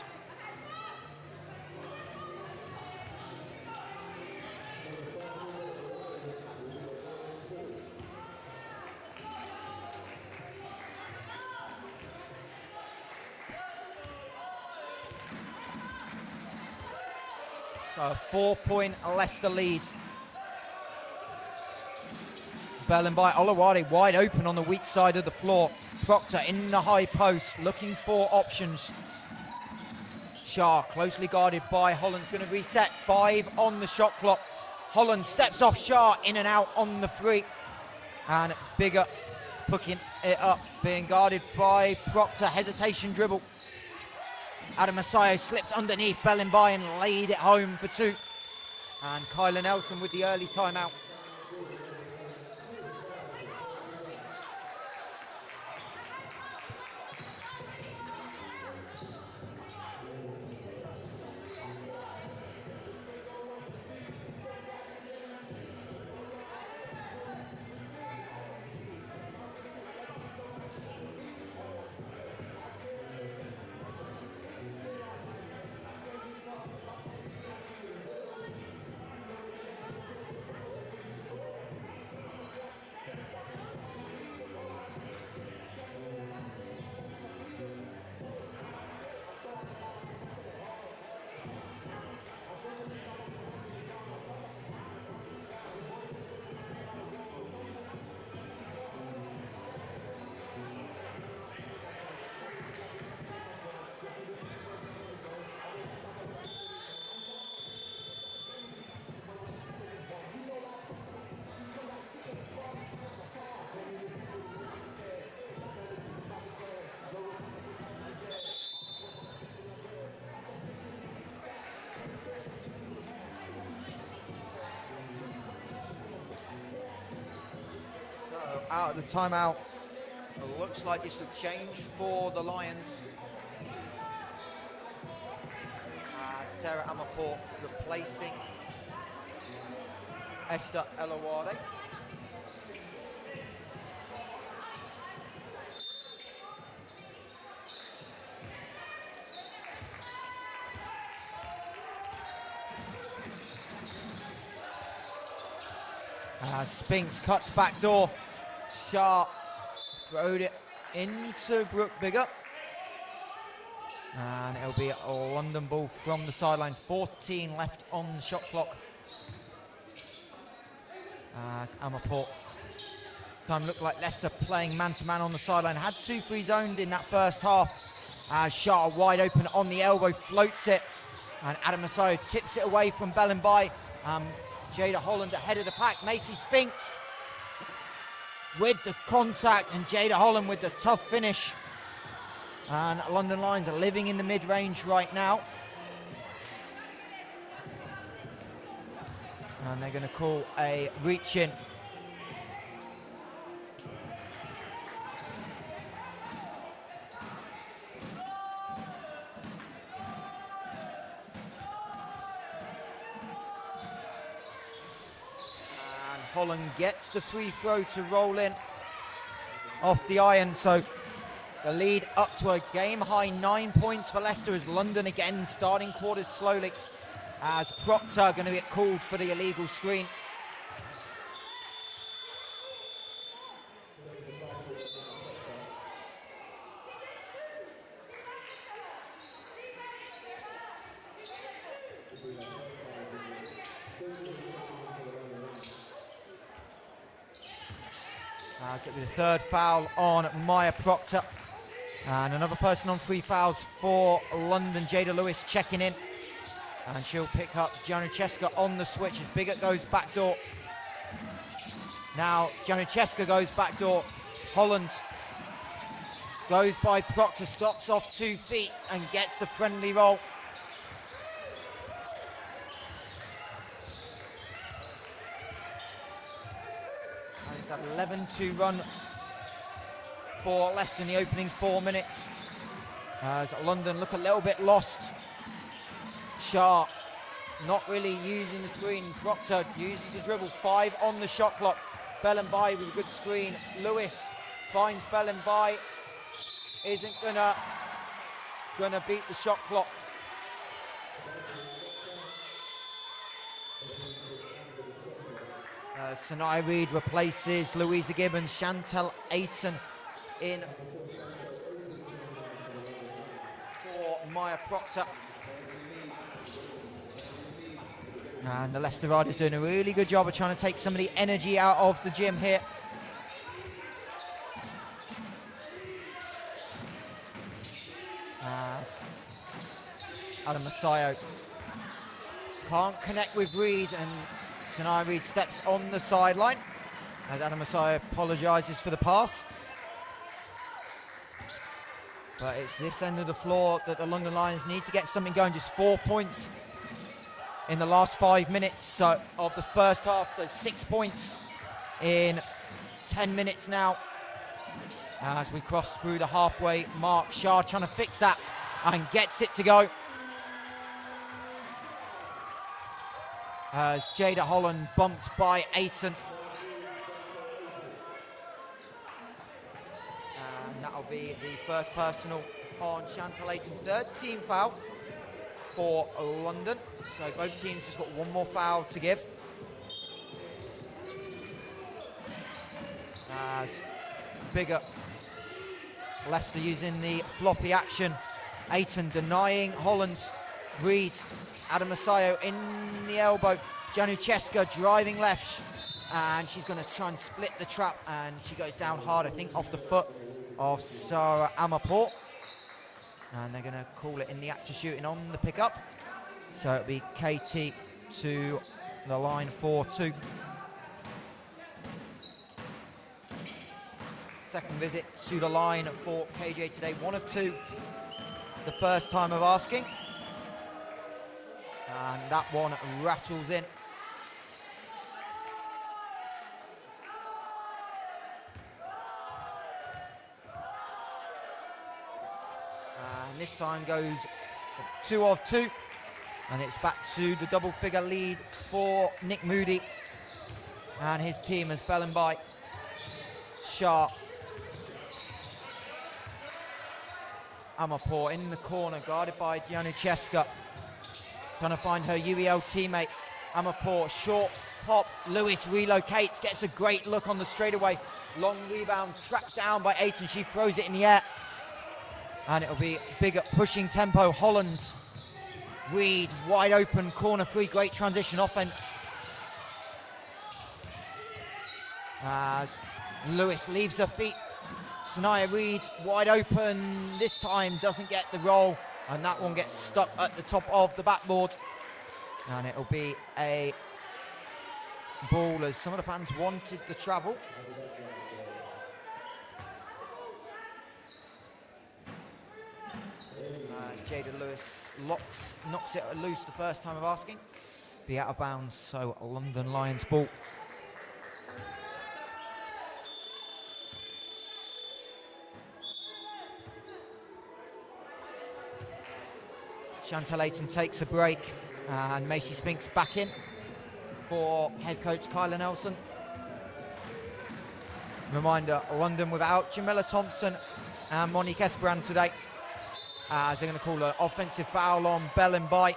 So a 4-point Leicester lead. Bellenby, Olawade wide open on the weak side of the floor. Proctor in the high post, looking for options. Shah closely guarded by Holland's going to reset. 5 on the shot clock. Holland steps off Shah, in and out on the 3. And Bigger picking it up, being guarded by Proctor. Hesitation dribble. Adam Masayo slipped underneath Bellenby and laid it home for 2. And Kyla Nelson with the early timeout. Out of the timeout. It looks like this will change for the Lions. Sarah Amarport replacing Esther Elawade. Spinks cuts back door. Sharp throwed it into Brooke Bigger. And it'll be a London ball from the sideline. 14 left on the shot clock. As Amarport. Time looked like Leicester playing man-to-man on the sideline. Had 2 frees owned in that first half. As Shah wide open on the elbow, floats it. And Adam Masayo tips it away from Bellenby. Jada Holland ahead of the pack. Macy Spinks with the contact, and Jada Holland with the tough finish. And London Lions are living in the mid-range right now. And they're going to call a reach-in. Holland gets the free throw to roll in off the iron. So the lead up to a game-high 9 points for Leicester as London again starting quarters slowly. As Proctor going to get called for the illegal screen. As it was the 3rd foul on Maya Proctor. And another person on 3 fouls for London, Jada Lewis checking in. And she'll pick up Janucheska on the switch as Biggett goes backdoor. Now Janucheska goes backdoor. Holland Goes by Proctor, stops off 2 feet and gets the friendly roll. And it's an 11-2 run for Leicester in the opening 4 minutes. As London look a little bit lost. Sharp not really using the screen. Proctor uses the dribble. 5 on the shot clock. Bellenby with a good screen. Lewis finds Bellenby. Isn't gonna beat the shot clock. Sanai Reid replaces Louisa Gibbons. Chantel Ayton in for Maya Proctor. And the Leicester Riders doing a really good job of trying to take some of the energy out of the gym here. As Adam Masayo can't connect with Reid, and Sanai Reid steps on the sideline as Adam Masayo apologises for the pass. But it's this end of the floor that the London Lions need to get something going. Just 4 points in the last 5 minutes of the first half, so 6 points in 10 minutes now. As we cross through the halfway mark, Shah trying to fix that and gets it to go. As Jada Holland bumped by Ayton. And that'll be the first personal on Chantal Ayton. 3rd team foul for London. So both teams just got one more foul to give. As bigger Leicester using the floppy action. Ayton denying Holland. Reid, Adam Masayo in the elbow. Janucheska driving left. And she's going to try and split the trap. And she goes down hard, I think, off the foot of Sarah Amaport. And they're going to call it in the act of shooting on the pickup. So it'll be KT to the line for 2. Second visit to the line for KJ today. 1 of 2. The first time of asking. And that one rattles in. And this time goes 2 of 2. And it's back to the double figure lead for Nick Moody and his team as Bellenby, Sharp, Amaport in the corner, guarded by Janucheska, trying to find her UEL teammate. Amaport, short pop, Lewis relocates, gets a great look on the straightaway. Long rebound, tracked down by Ayton, she throws it in the air. And it'll be bigger pushing tempo, Holland. Reid, wide open, corner 3, great transition offense. As Lewis leaves her feet. Sanaya Reid, wide open, this time doesn't get the roll, and that one gets stuck at the top of the backboard. And it'll be a ball as some of the fans wanted the travel. As Jada Lewis knocks it loose the first time of asking. Be out of bounds, so London Lions ball. Chantal Ayton takes a break, and Macy Spinks back in for head coach Kyla Nelson. Reminder, London without Jamila Thompson and Monique Esperan today, as they're going to call an offensive foul on Bellenby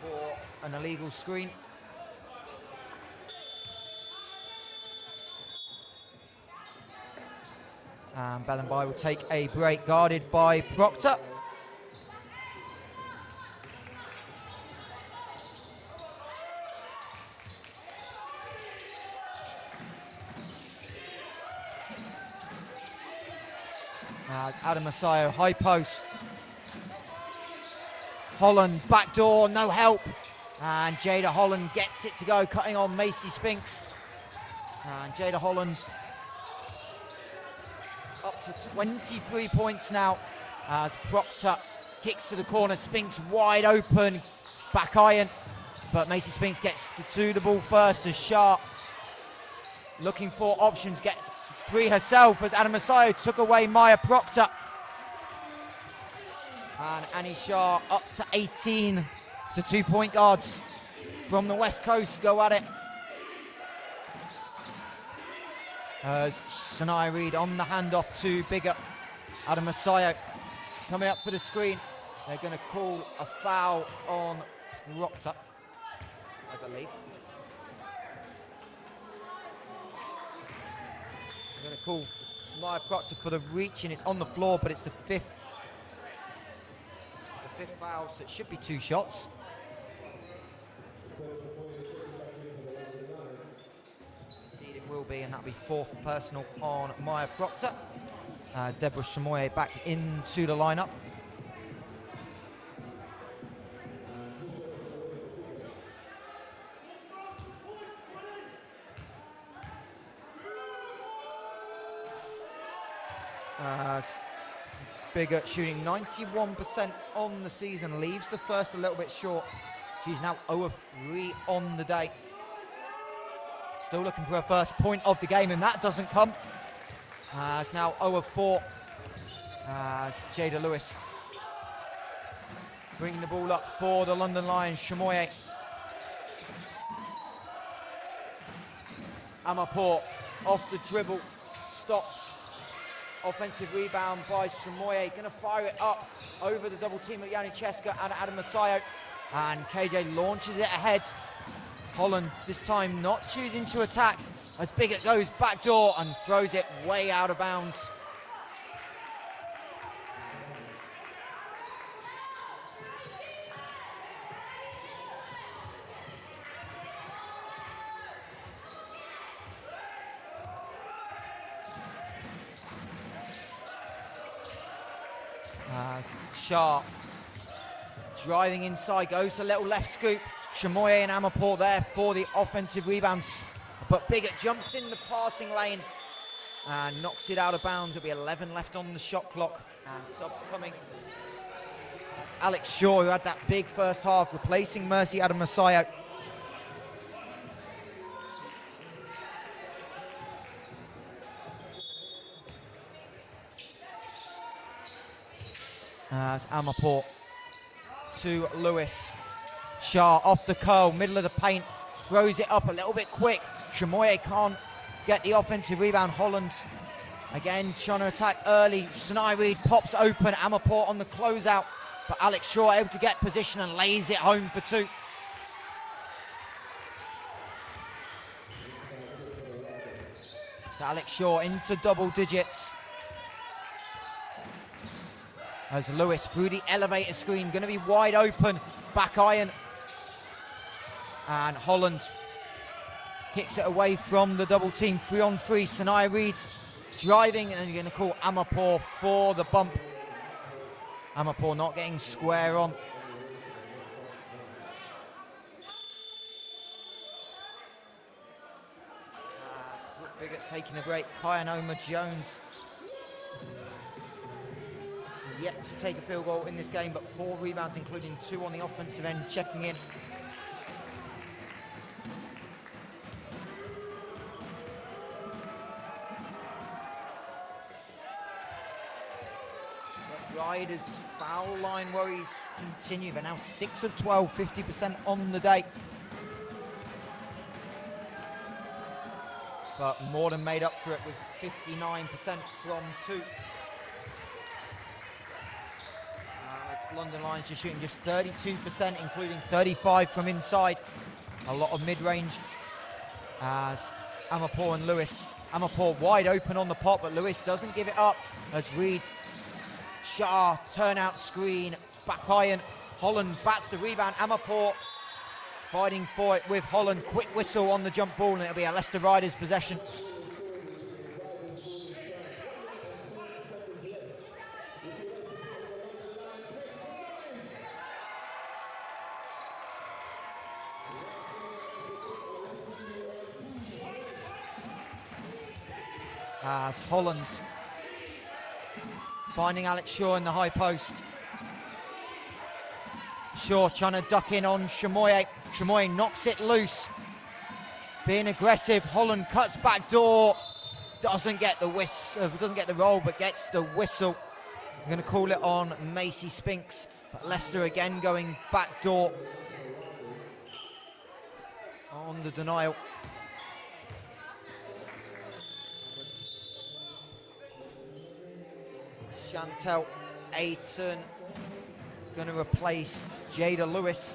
for an illegal screen. And Bellenby will take a break, guarded by Proctor. Adam Masayo, high post. Holland, backdoor, no help. And Jada Holland gets it to go, cutting on Macy Spinks. And Jada Holland up to 23 points now as Proctor kicks to the corner. Spinks wide open, back iron, but Macy Spinks gets to the ball first as Shah, looking for options, gets free herself as Adam Masayo took away Maya Proctor. And Annie Shah up to 18. So 2-point guards from the West Coast go at it. As Sanaya Reid on the handoff to bigger Adam Masayo coming up for the screen. They're going to call a foul on Proctor, I believe. They're going to call Maya Proctor for the reach, and it's on the floor, but it's the fifth foul, so it should be 2 shots. Indeed it will be, and that'll be 4th personal on Maya Proctor. Deborah Chamoye back into the lineup. Bigger shooting 91% on the season, leaves the first a little bit short. She's now 0 of 3 on the day. Still looking for her first point of the game, and that doesn't come. It's now 0 of 4 as Jada Lewis bringing the ball up for the London Lions. Chamoye. Amarport off the dribble, stops. Offensive rebound by Chamoye, going to fire it up over the double team of Janucheska and Adam Masayo. And KJ launches it ahead. Holland this time not choosing to attack as Biggett goes back door and throws it way out of bounds. Shah driving inside, goes a little left scoop. Chamoye and Amarport there for the offensive rebounds, but Biggett jumps in the passing lane and knocks it out of bounds. It'll be 11 left on the shot clock, and subs coming. Alex Shaw, who had that big first half, replacing Mercy Adam Masayo. As Amarport to Lewis. Shah off the curl, middle of the paint, throws it up a little bit quick. Chamoye can't get the offensive rebound. Holland again trying to attack early. Sanaya Reid pops open. Amarport on the closeout, but Alex Shaw able to get position and lays it home for 2. So Alex Shaw into double digits. As Lewis through the elevator screen, going to be wide open, back iron. And Holland kicks it away from the double team, 3-on-3. Sanaya Reid driving, and you're going to call Amarport for the bump. Amarport not getting square on. Biggett taking a break. Kyanoma Jones yet to take a field goal in this game, but 4 rebounds, including 2 on the offensive end, checking in. The Riders' foul line worries continue. They're now 6 of 12, 50% on the day. But more than made up for it with 59% from 2. London Lions just shooting just 32%, including 35 from inside. A lot of mid-range as Amarport and Lewis. Amarport wide open on the pop, but Lewis doesn't give it up as Reid. Shah, turnout screen, back iron. Holland bats the rebound. Amarport fighting for it with Holland. Quick whistle on the jump ball, and it'll be a Leicester Riders possession. As Holland Finding Alex Shaw in the high post. Shaw trying to duck in on Chamoye. Chamoye knocks it loose. Being aggressive. Holland cuts back door. Doesn't get the whistle, doesn't get the roll, but gets the whistle. I'm going to call it on Macy Spinks. But Leicester again going back door on the denial. Chantel Ayton going to replace Jada Lewis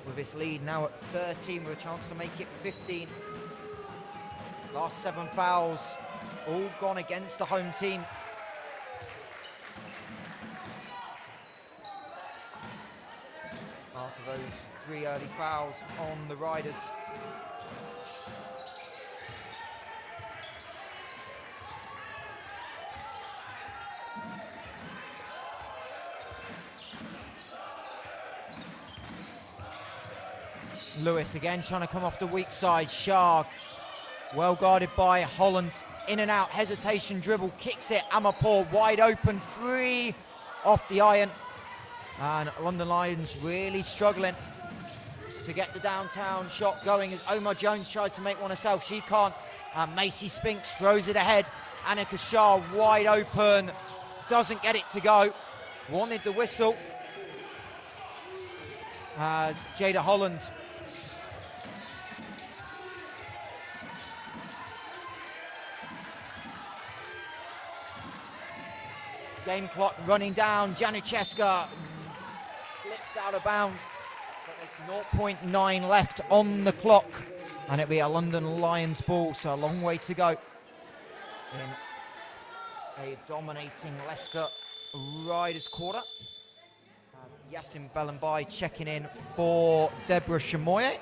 with his lead now at 13 with a chance to make it 15. Last 7 fouls all gone against the home team. Part of those 3 early fouls on the Riders. Lewis again trying to come off the weak side. Shah, well guarded by Holland. In and out, hesitation, dribble, kicks it. Amarpour wide open, 3 off the iron. And London Lions really struggling to get the downtown shot going as Omar Jones tries to make one herself. She can't. And Macy Spinks throws it ahead. Annika Shah wide open, doesn't get it to go. Wanted the whistle. As Jada Holland game clock running down. Janucheska flips out of bounds. But there's 0.9 left on the clock. And it'll be a London Lions ball, so a long way to go in a dominating Leicester Riders quarter. Yasin Bellambai checking in for Deborah Chamoye.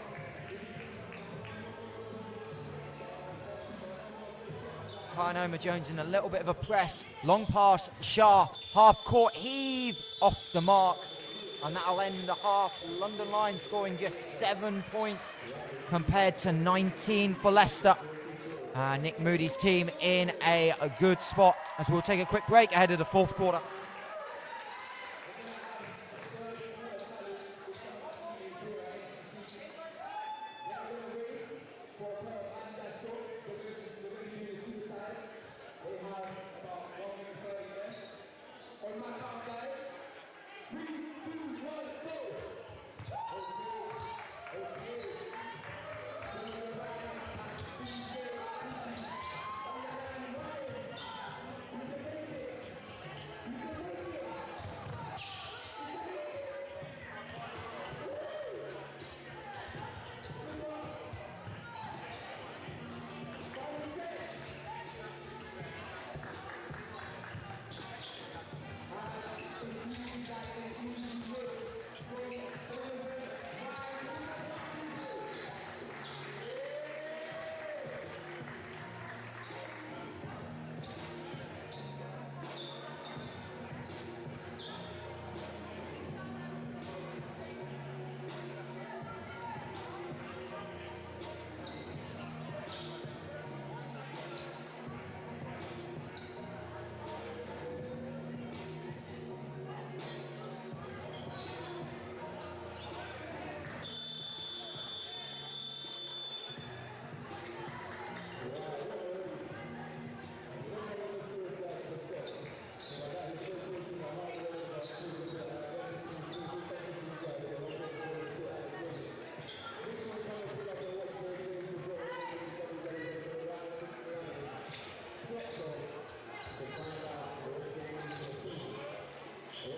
Omar Jones in a little bit of a press. Long pass, Shah, half court heave off the mark. And that'll end the half. London Lions scoring just 7 points compared to 19 for Leicester. Nick Moody's team in a good spot as we'll take a quick break ahead of the 4th quarter.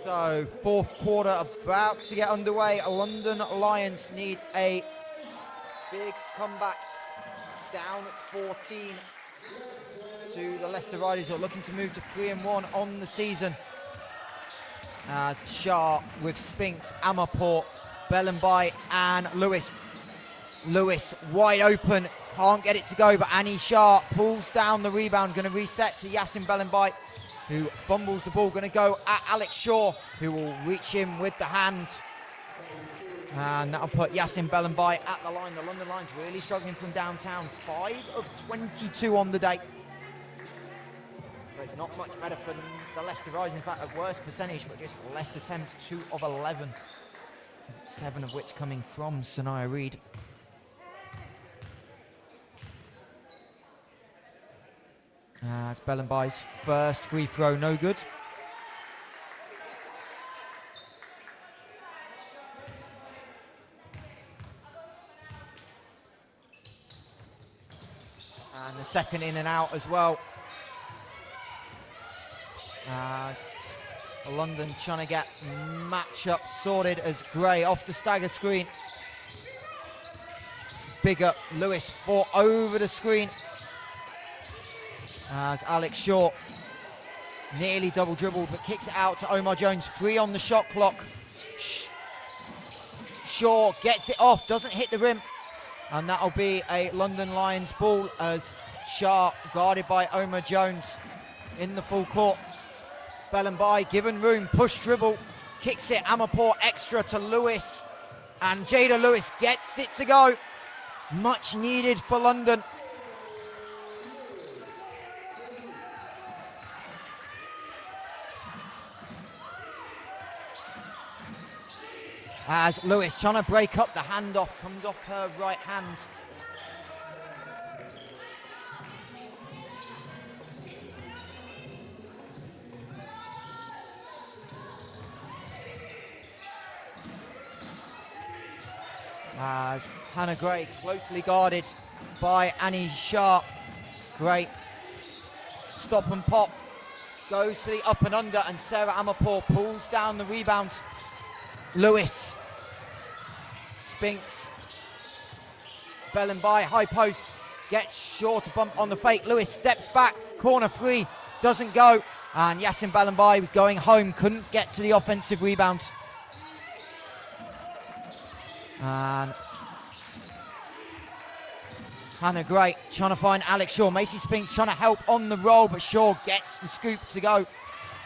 So, 4th quarter about to get underway. London Lions need a big comeback, down 14 to the Leicester Riders, who are looking to move to 3-1 on the season. As Shah with Spinks, Amarpour, Bellambai and Lewis. Lewis wide open, can't get it to go, but Annie Shah pulls down the rebound, going to reset to Yasin Bellambai, who fumbles the ball, going to go at Alex Shaw, who will reach him with the hand. And that'll put Yasin Bellambai at the line. The London Lions really struggling from downtown. 5 of 22 on the day. So it's not much better for the Leicester Riders. In fact, a worse percentage, but just less attempts, 2 of 11. 7 of which coming from Sanaya Reid. As Bellenby's first free throw, no good. And the second in and out as well. As London trying to get matchup sorted as Gray off the stagger screen. Bigger Lewis fought over the screen. As Alex Shaw nearly double dribbled but kicks it out to Omar Jones. 3 on the shot clock. Shaw gets it off, doesn't hit the rim. And that'll be a London Lions ball as Shah guarded by Omar Jones in the full court. Bellenby given room, push dribble, kicks it, Amarpour extra to Lewis. And Jada Lewis gets it to go. Much needed for London. As Lewis trying to break up, the handoff comes off her right hand. As Hannah Gray closely guarded by Annie Sharp. Great stop and pop. Goes to the up and under, and Sarah Amarpour pulls down the rebound. Lewis. Spinks. Bellenby, high post. Gets Shaw to bump on the fake. Lewis steps back. Corner 3. Doesn't go. And Yasin Bellenby going home. Couldn't get to the offensive rebound. And Hannah Gray trying to find Alex Shaw. Macy Spinks trying to help on the roll, but Shaw gets the scoop to go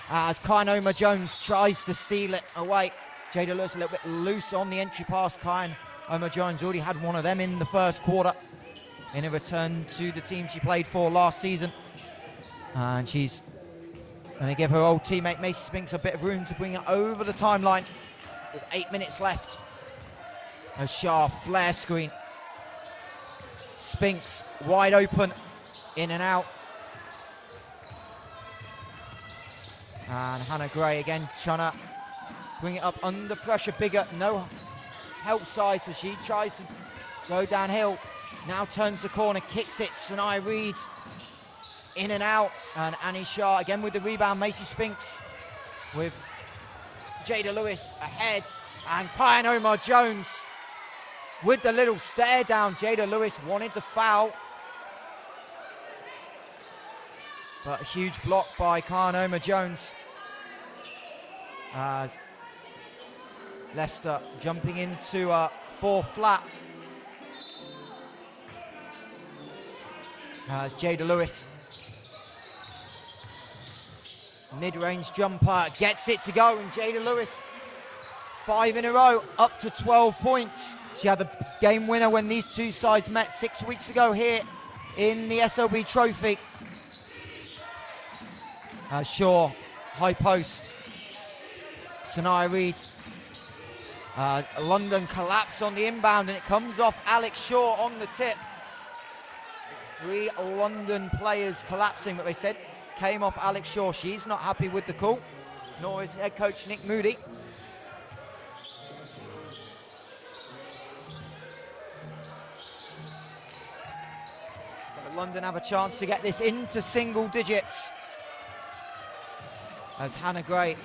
as Kyan Omar Jones tries to steal it away. Jada Lewis a little bit loose on the entry pass. Kyan Omar Jones already had one of them in the first quarter in a return to the team she played for last season. And she's going to give her old teammate Macy Spinks a bit of room to bring it over the timeline with 8 minutes left. A Shah flare screen. Spinks wide open, in and out. And Hannah Gray again trying to bring it up under pressure. Bigger, no help side, so she tries to go downhill. Now turns the corner, kicks it. Sanaya Reid in and out. And Annie Shah again with the rebound. Macy Spinks with Jada Lewis ahead. And Kyan Omar Jones with the little stare down. Jada Lewis wanted the foul, but a huge block by Kyan Omar Jones. As Leicester jumping into a 4 flat. As Jada Lewis, mid-range jumper, gets it to go, and Jada Lewis, 5 in a row, up to 12 points. She had the game winner when these two sides met 6 weeks ago here in the SLB Trophy. Shaw, high post. Sanaya Reid. London collapse on the inbound, and it comes off Alex Shaw on the tip. 3 London players collapsing, but they said came off Alex Shaw. She's not happy with the call, nor is head coach Nick Moody. London have a chance to get this into single digits. As Hannah Gray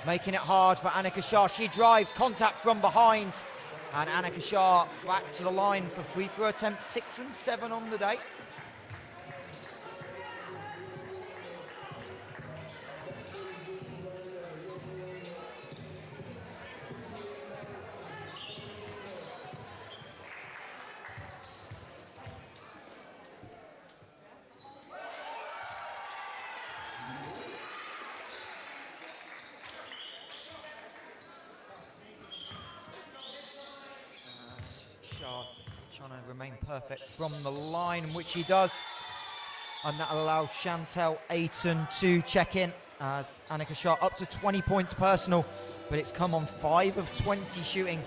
making it hard for Annika Shah. She drives, contact from behind. And Annika Shah back to the line for free throw attempts, 6 and 7 on the day. Trying to remain perfect from the line, which he does. And that'll allow Chantel Ayton to check in as Annika Shah up to 20 points personal, but it's come on 5 of 20 shooting.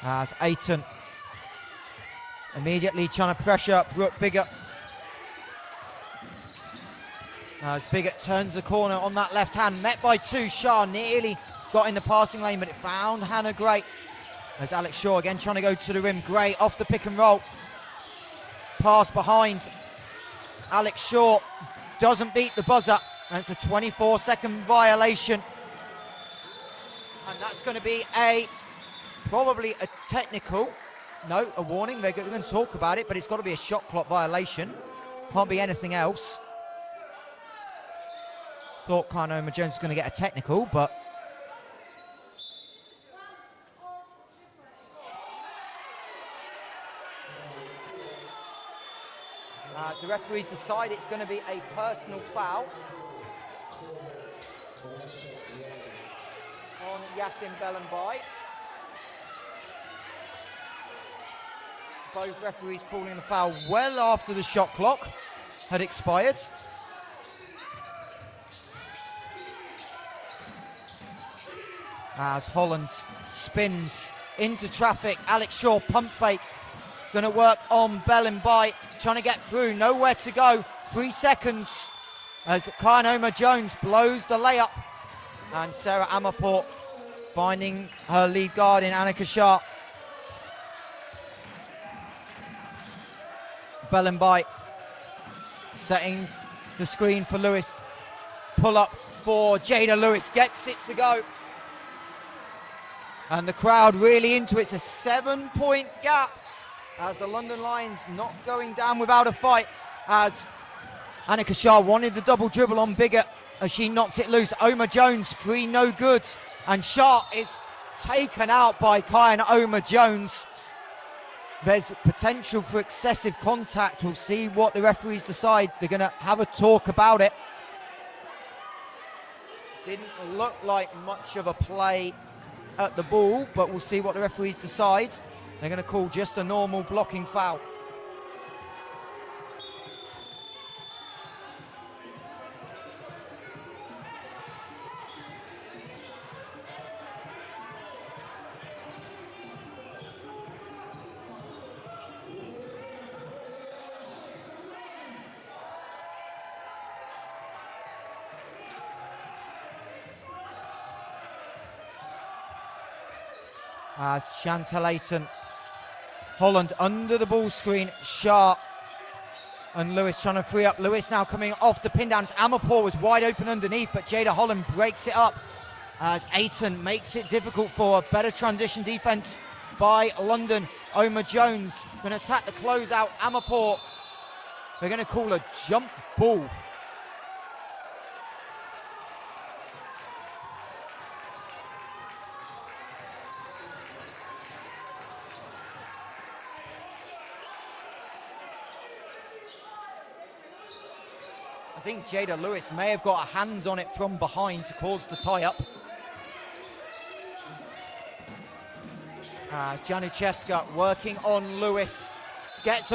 As Ayton immediately trying to pressure Brooke Biggott. As Biggott turns the corner on that left hand, met by 2. Shah nearly got in the passing lane, but it found Hannah Gray. As Alex Shaw again trying to go to the rim. Gray off the pick and roll. Pass behind. Alex Shaw doesn't beat the buzzer, and it's a 24-second violation. And that's going to be probably a technical. No, a warning. They're going to talk about it, but it's got to be a shot clock violation. Can't be anything else. Thought Karnoma Jones was going to get a technical, but the referees decide it's going to be a personal foul on Yasin Bellenbai. Both referees calling the foul well after the shot clock had expired. As Holland spins into traffic, Alex Shaw pump fake. Going to work on Bellenbai, trying to get through, nowhere to go. 3 seconds as Karnoma Jones blows the layup. And Sarah Amarport finding her lead guard in Annika Shah. Bellenbai setting the screen for Lewis. Pull up for Jada Lewis, gets it to go. And the crowd really into it. It's a 7-point gap as the London Lions not going down without a fight, as Annika Shah wanted the double dribble on Biggott as she knocked it loose. Oma Jones, 3 no good, and Shah is taken out by Kyan Oma Jones. There's potential for excessive contact. We'll see what the referees decide. They're going to have a talk about it. Didn't look like much of a play at the ball, but we'll see what the referees decide. They're going to call just a normal blocking foul. As Chantal Ayton, Holland under the ball screen, Shah and Lewis trying to free up. Lewis now coming off the pin downs. Amarport was wide open underneath, but Jada Holland breaks it up as Ayton makes it difficult for a better transition defense by London. Oma Jones going to attack the closeout. Amarport, they're going to call a jump ball. I think Jada Lewis may have got her hands on it from behind to cause the tie-up. Janucheska working on Lewis. Tries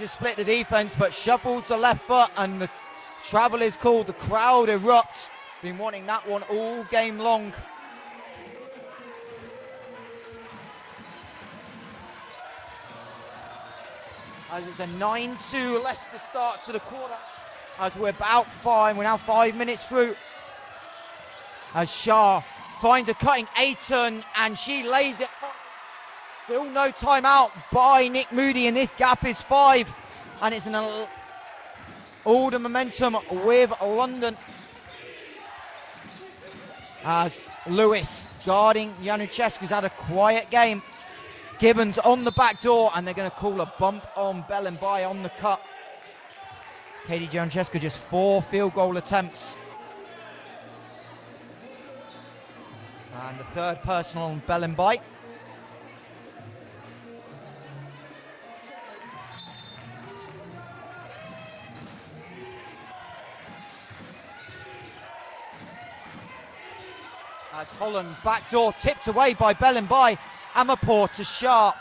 to split the defense, but shuffles the left foot, and the travel is called. The crowd erupts. Been wanting that one all game long. As it's a 9-2 Leicester start to the quarter. As we're about 5, we're now 5 minutes through. As Shah finds a cutting Ayton, and she lays it. Still no timeout by Nick Moody, and this gap is 5. And it's all the momentum with London. As Lewis guarding Januchescu, who's had a quiet game. Gibbons on the back door, and they're going to call a bump on Bellenbai on the cut. Katie Januchescu just 4 field goal attempts. And the third personal on Bellenbai. As Holland backdoor tipped away by Bellenbai. Amarport to Shah.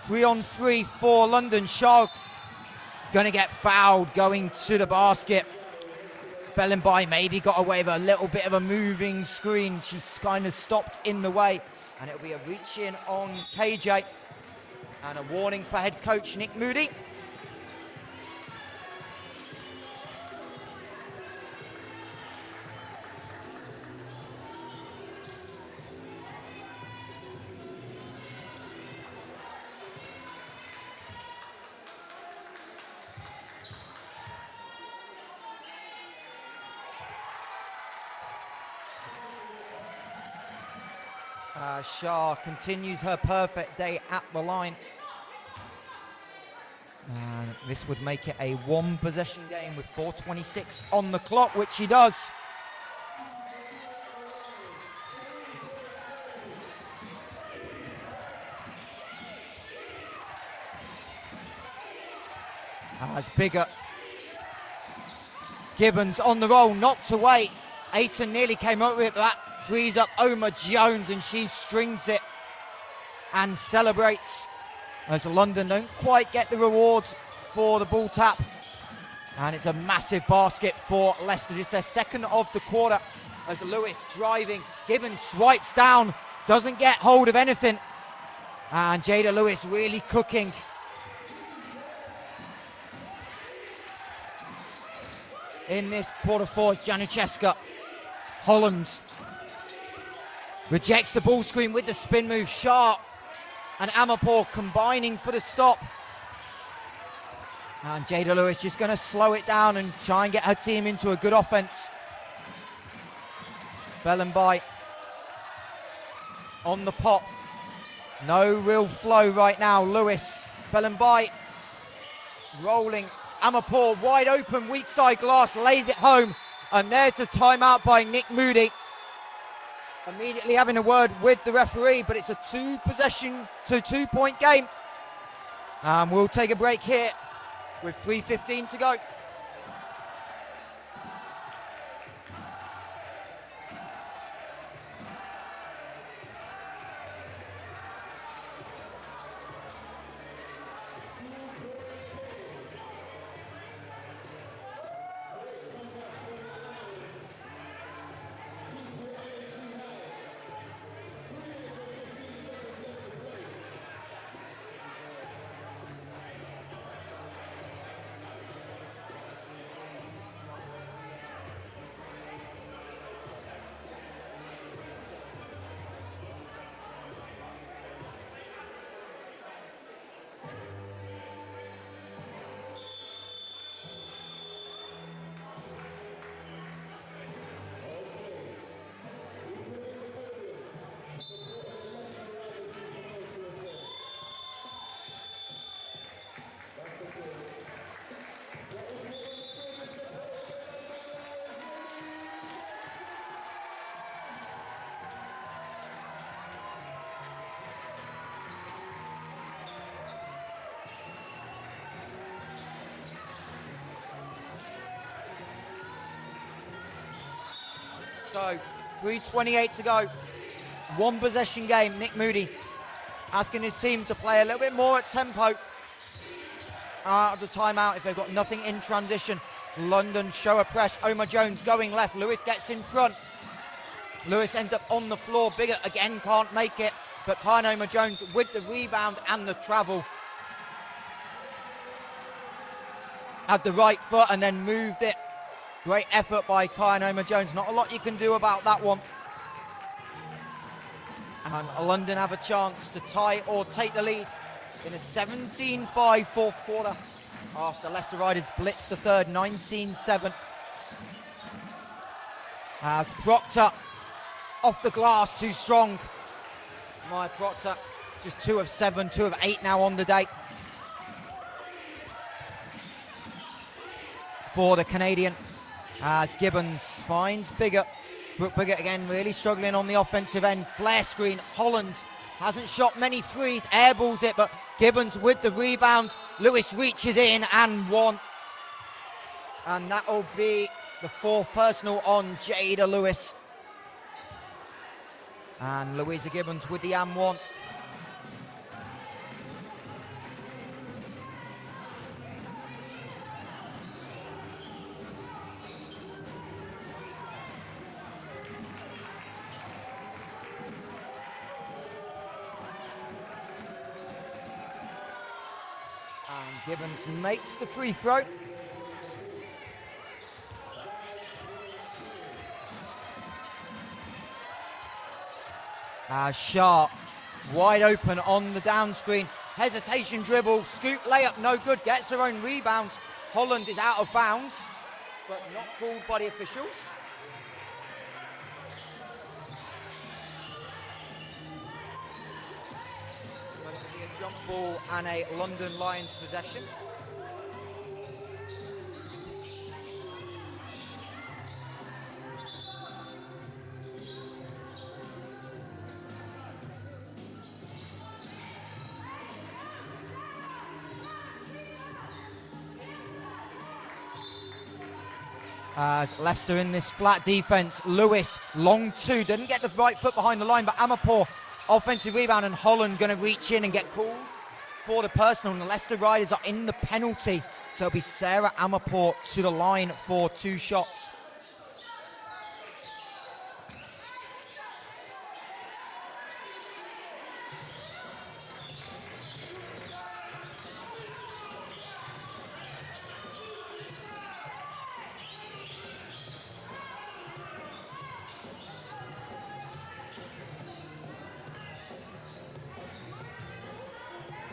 3-on-3 for London. Shaw is going to get fouled going to the basket. Bellenby maybe got away with a little bit of a moving screen. She's kind of stopped in the way. And it'll be a reach in on KJ. And a warning for head coach Nick Moody. Shah continues her perfect day at the line. And this would make it a one-possession game with 4:26 on the clock, which she does. As bigger. Gibbons on the roll, knocked away. Ayton nearly came up with it, but that frees up Oma Jones, and she strings it and celebrates as London don't quite get the reward for the ball tap. And it's a massive basket for Leicester. It's their second of the quarter as Lewis driving. Gibbons swipes down, doesn't get hold of anything. And Jada Lewis really cooking. In this quarter four, Januszewska. Holland rejects the ball screen with the spin move. Sharp and Amarpour combining for the stop. And Jada Lewis just going to slow it down and try and get her team into a good offense. Bellenby on the pop. No real flow right now. Lewis, Bellenby rolling. Amarpour wide open, weak side glass, lays it home. And there's a timeout by Nick Moody. Immediately having a word with the referee, but it's a two-point game. And we'll take a break here with 3:15 to go. So 3:28 to go. One possession game. Nick Moody asking his team to play a little bit more at tempo. Out of the timeout if they've got nothing in transition. London show a press. Oma Jones going left. Lewis gets in front. Lewis ends up on the floor. Bigger again can't make it. But Kyan Oma Jones with the rebound and the travel. Had the right foot and then moved it. Great effort by Kyan Oma Jones. Not a lot you can do about that one. And London have a chance to tie or take the lead in a 17-5 fourth quarter after Leicester Riders blitzed the third, 19-7. As Proctor off the glass, too strong. My Proctor, just 2 of 7, 2 of 8 now on the day. For the Canadian, as Gibbons finds Bigger. Brooke Bigger again really struggling on the offensive end. Flare screen, Holland hasn't shot many threes, airballs it, but Gibbons with the rebound. Lewis reaches in and one. And that'll be the fourth personal on Jada Lewis. And Louisa Gibbons with the and one. And Gibbons makes the free throw. Sharp, wide open on the down screen. Hesitation dribble, scoop layup, no good. Gets her own rebound. Holland is out of bounds, but not called by the officials. Going to be a jump ball and a London Lions possession. As Leicester in this flat defense, Lewis, long two, didn't get the right foot behind the line, but Amarpour, offensive rebound, and Holland going to reach in and get called for the personal, and the Leicester Riders are in the penalty, so it'll be Sarah Amarpour to the line for 2 shots.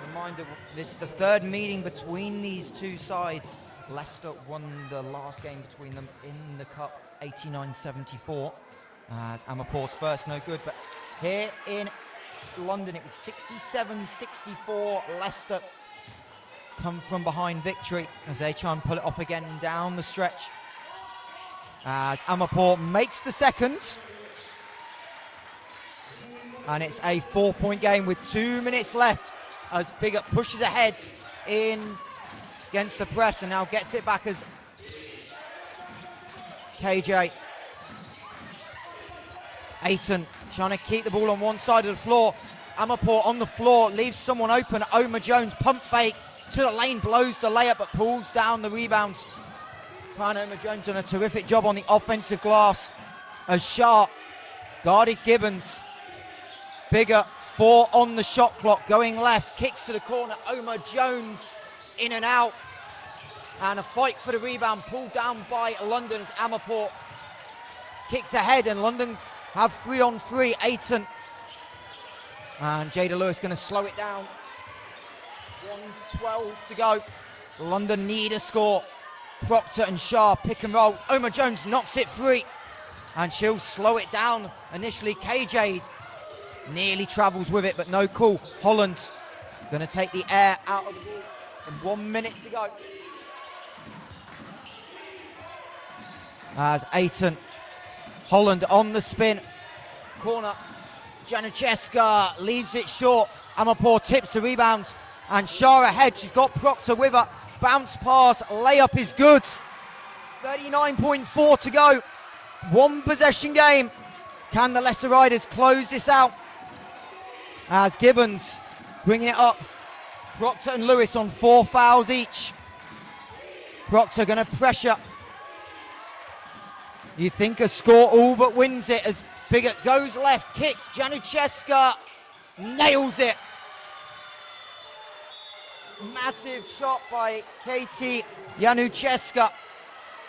Reminder, this is the 3rd meeting between these two sides. Leicester won the last game between them in the Cup, 89-74. As Amarpour's first, no good. But here in London, it was 67-64. Leicester come from behind victory as they try and pull it off again down the stretch. As Amarpour makes the second. And it's a 4-point game with 2 minutes left. As Biggert pushes ahead in against the press and now gets it back as KJ. Aiton trying to keep the ball on one side of the floor. Amarpour on the floor, leaves someone open. Omar Jones, pump fake to the lane, blows the layup but pulls down the rebounds. Omar Jones done a terrific job on the offensive glass as Sharp guarded Gibbons. Biggert, 4 on the shot clock, going left, kicks to the corner. Omar Jones in and out. And a fight for the rebound, pulled down by London as Amarpour kicks ahead, and London have 3-on-3. Aiton and Jada Lewis going to slow it down. 1:12 to go. London need a score. Proctor and Shah pick and roll. Omar Jones knocks it free, and she'll slow it down initially. KJ nearly travels with it, but no call. Holland going to take the air out of the ball. And 1 minute to go. As Aiton, Holland on the spin. Corner. Januszewska leaves it short. Amarpour tips the rebounds. And Shah ahead. She's got Proctor with her. Bounce pass. Layup is good. 39.4 to go. 1 possession game. Can the Leicester Riders close this out? As Gibbons bringing it up. Proctor and Lewis on 4 fouls each. Proctor going to pressure. You think a score all but wins it as Biggert goes left, kicks. Januszewska nails it. Massive shot by Katie Januszewska.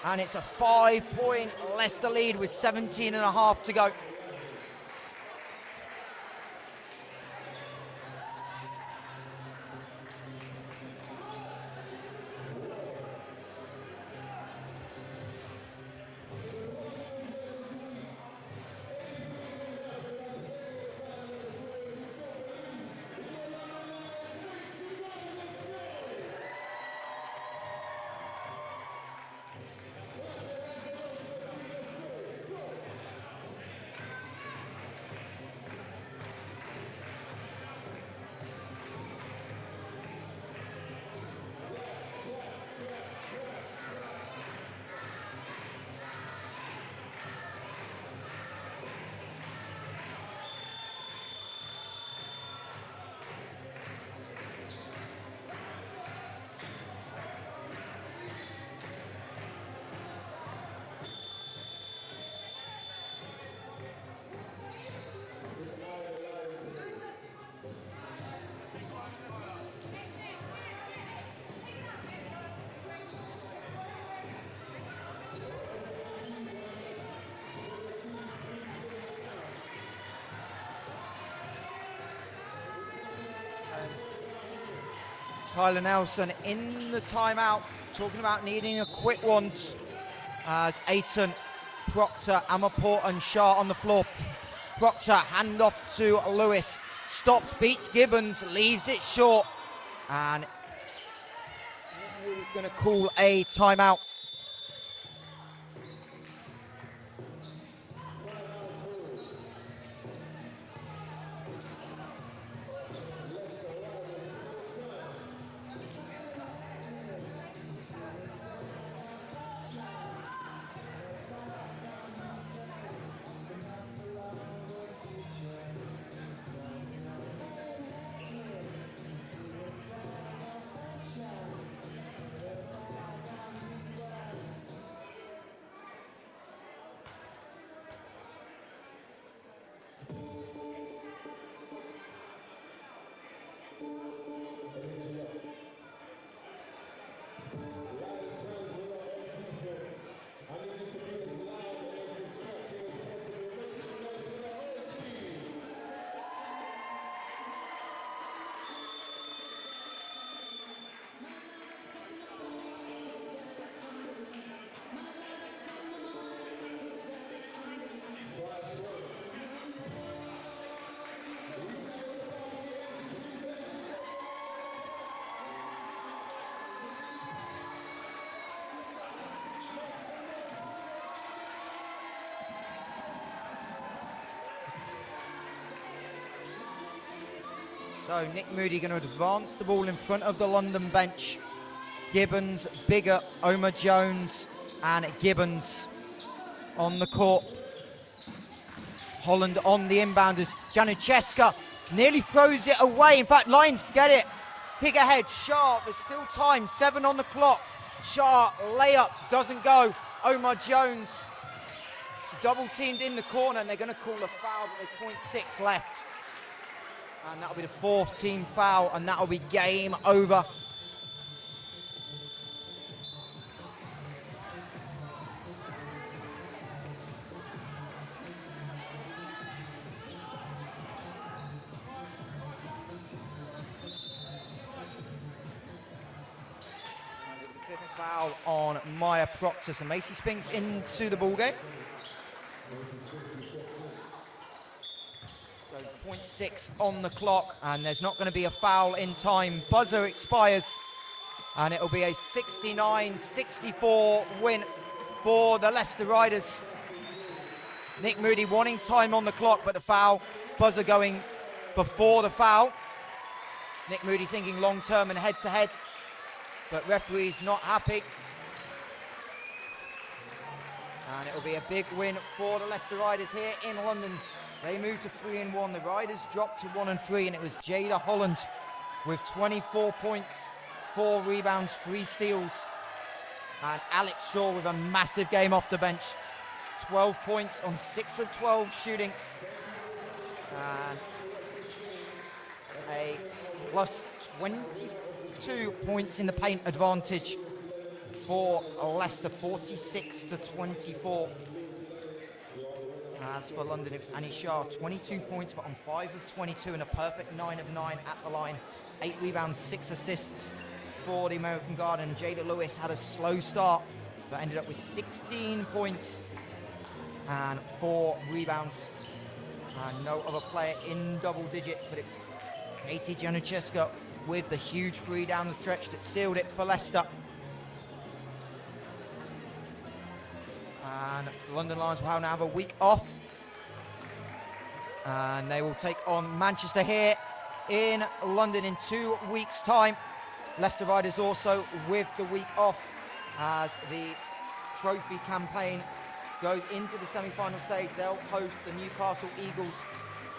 And it's a 5-point Leicester lead with 17.5 to go. Tyler Nelson in the timeout, talking about needing a quick one as Aiton, Proctor, Amaport and Shah on the floor. Proctor, handoff to Lewis, stops, beats Gibbons, leaves it short, and we're going to call a timeout. So Nick Moody going to advance the ball in front of the London bench. Gibbons, Bigger, Omar Jones and Gibbons on the court. Holland on the inbounders. Janucheska nearly throws it away. In fact, Lions get it. Kick ahead, Shah, there's still time, 7 on the clock. Shah, layup, doesn't go. Omar Jones double teamed in the corner and they're going to call a foul with 0.6 left. And that'll be the 4th team foul and that'll be game over. Foul on Maya Proctor. So Macy Spinks into the ball game. So 0.6 on the clock, and there's not going to be a foul in time. Buzzer expires, and it'll be a 69-64 win for the Leicester Riders. Nick Moody wanting time on the clock, but the foul. Buzzer going before the foul. Nick Moody thinking long term and head to head. But referee's not happy. And it'll be a big win for the Leicester Riders here in London. They moved to 3-1. The Riders dropped to 1-3, and it was Jada Holland with 24 points, 4 rebounds, 3 steals. And Alex Shaw with a massive game off the bench. 12 points on 6 of 12 shooting. And a plus 22 points in the paint advantage for Leicester, 46-24. As for London, it was Annie Shah, 22 points, but on 5 of 22 and a perfect 9 of 9 at the line. 8 rebounds, 6 assists for the American Guard. And Jada Lewis had a slow start, but ended up with 16 points and 4 rebounds. And no other player in double digits, but it was Katie Janucheska with the huge 3 down the stretch that sealed it for Leicester. And the London Lions will now have a week off. And they will take on Manchester here in London in 2 weeks' time. Leicester Riders also with the week off as the trophy campaign goes into the semi-final stage. They'll host the Newcastle Eagles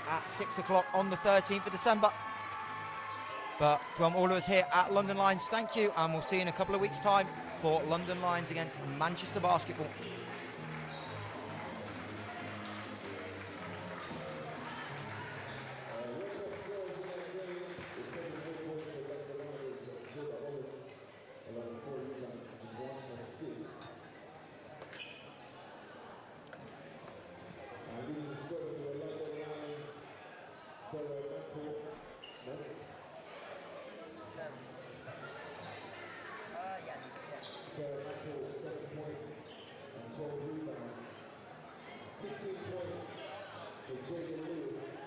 at 6 o'clock on the 13th of December. But from all of us here at London Lions, thank you, and we'll see you in a couple of weeks' time for London Lions against Manchester Basketball. Sarah Apple, 7 points and 12 rebounds. 16 points for Jaden Lewis.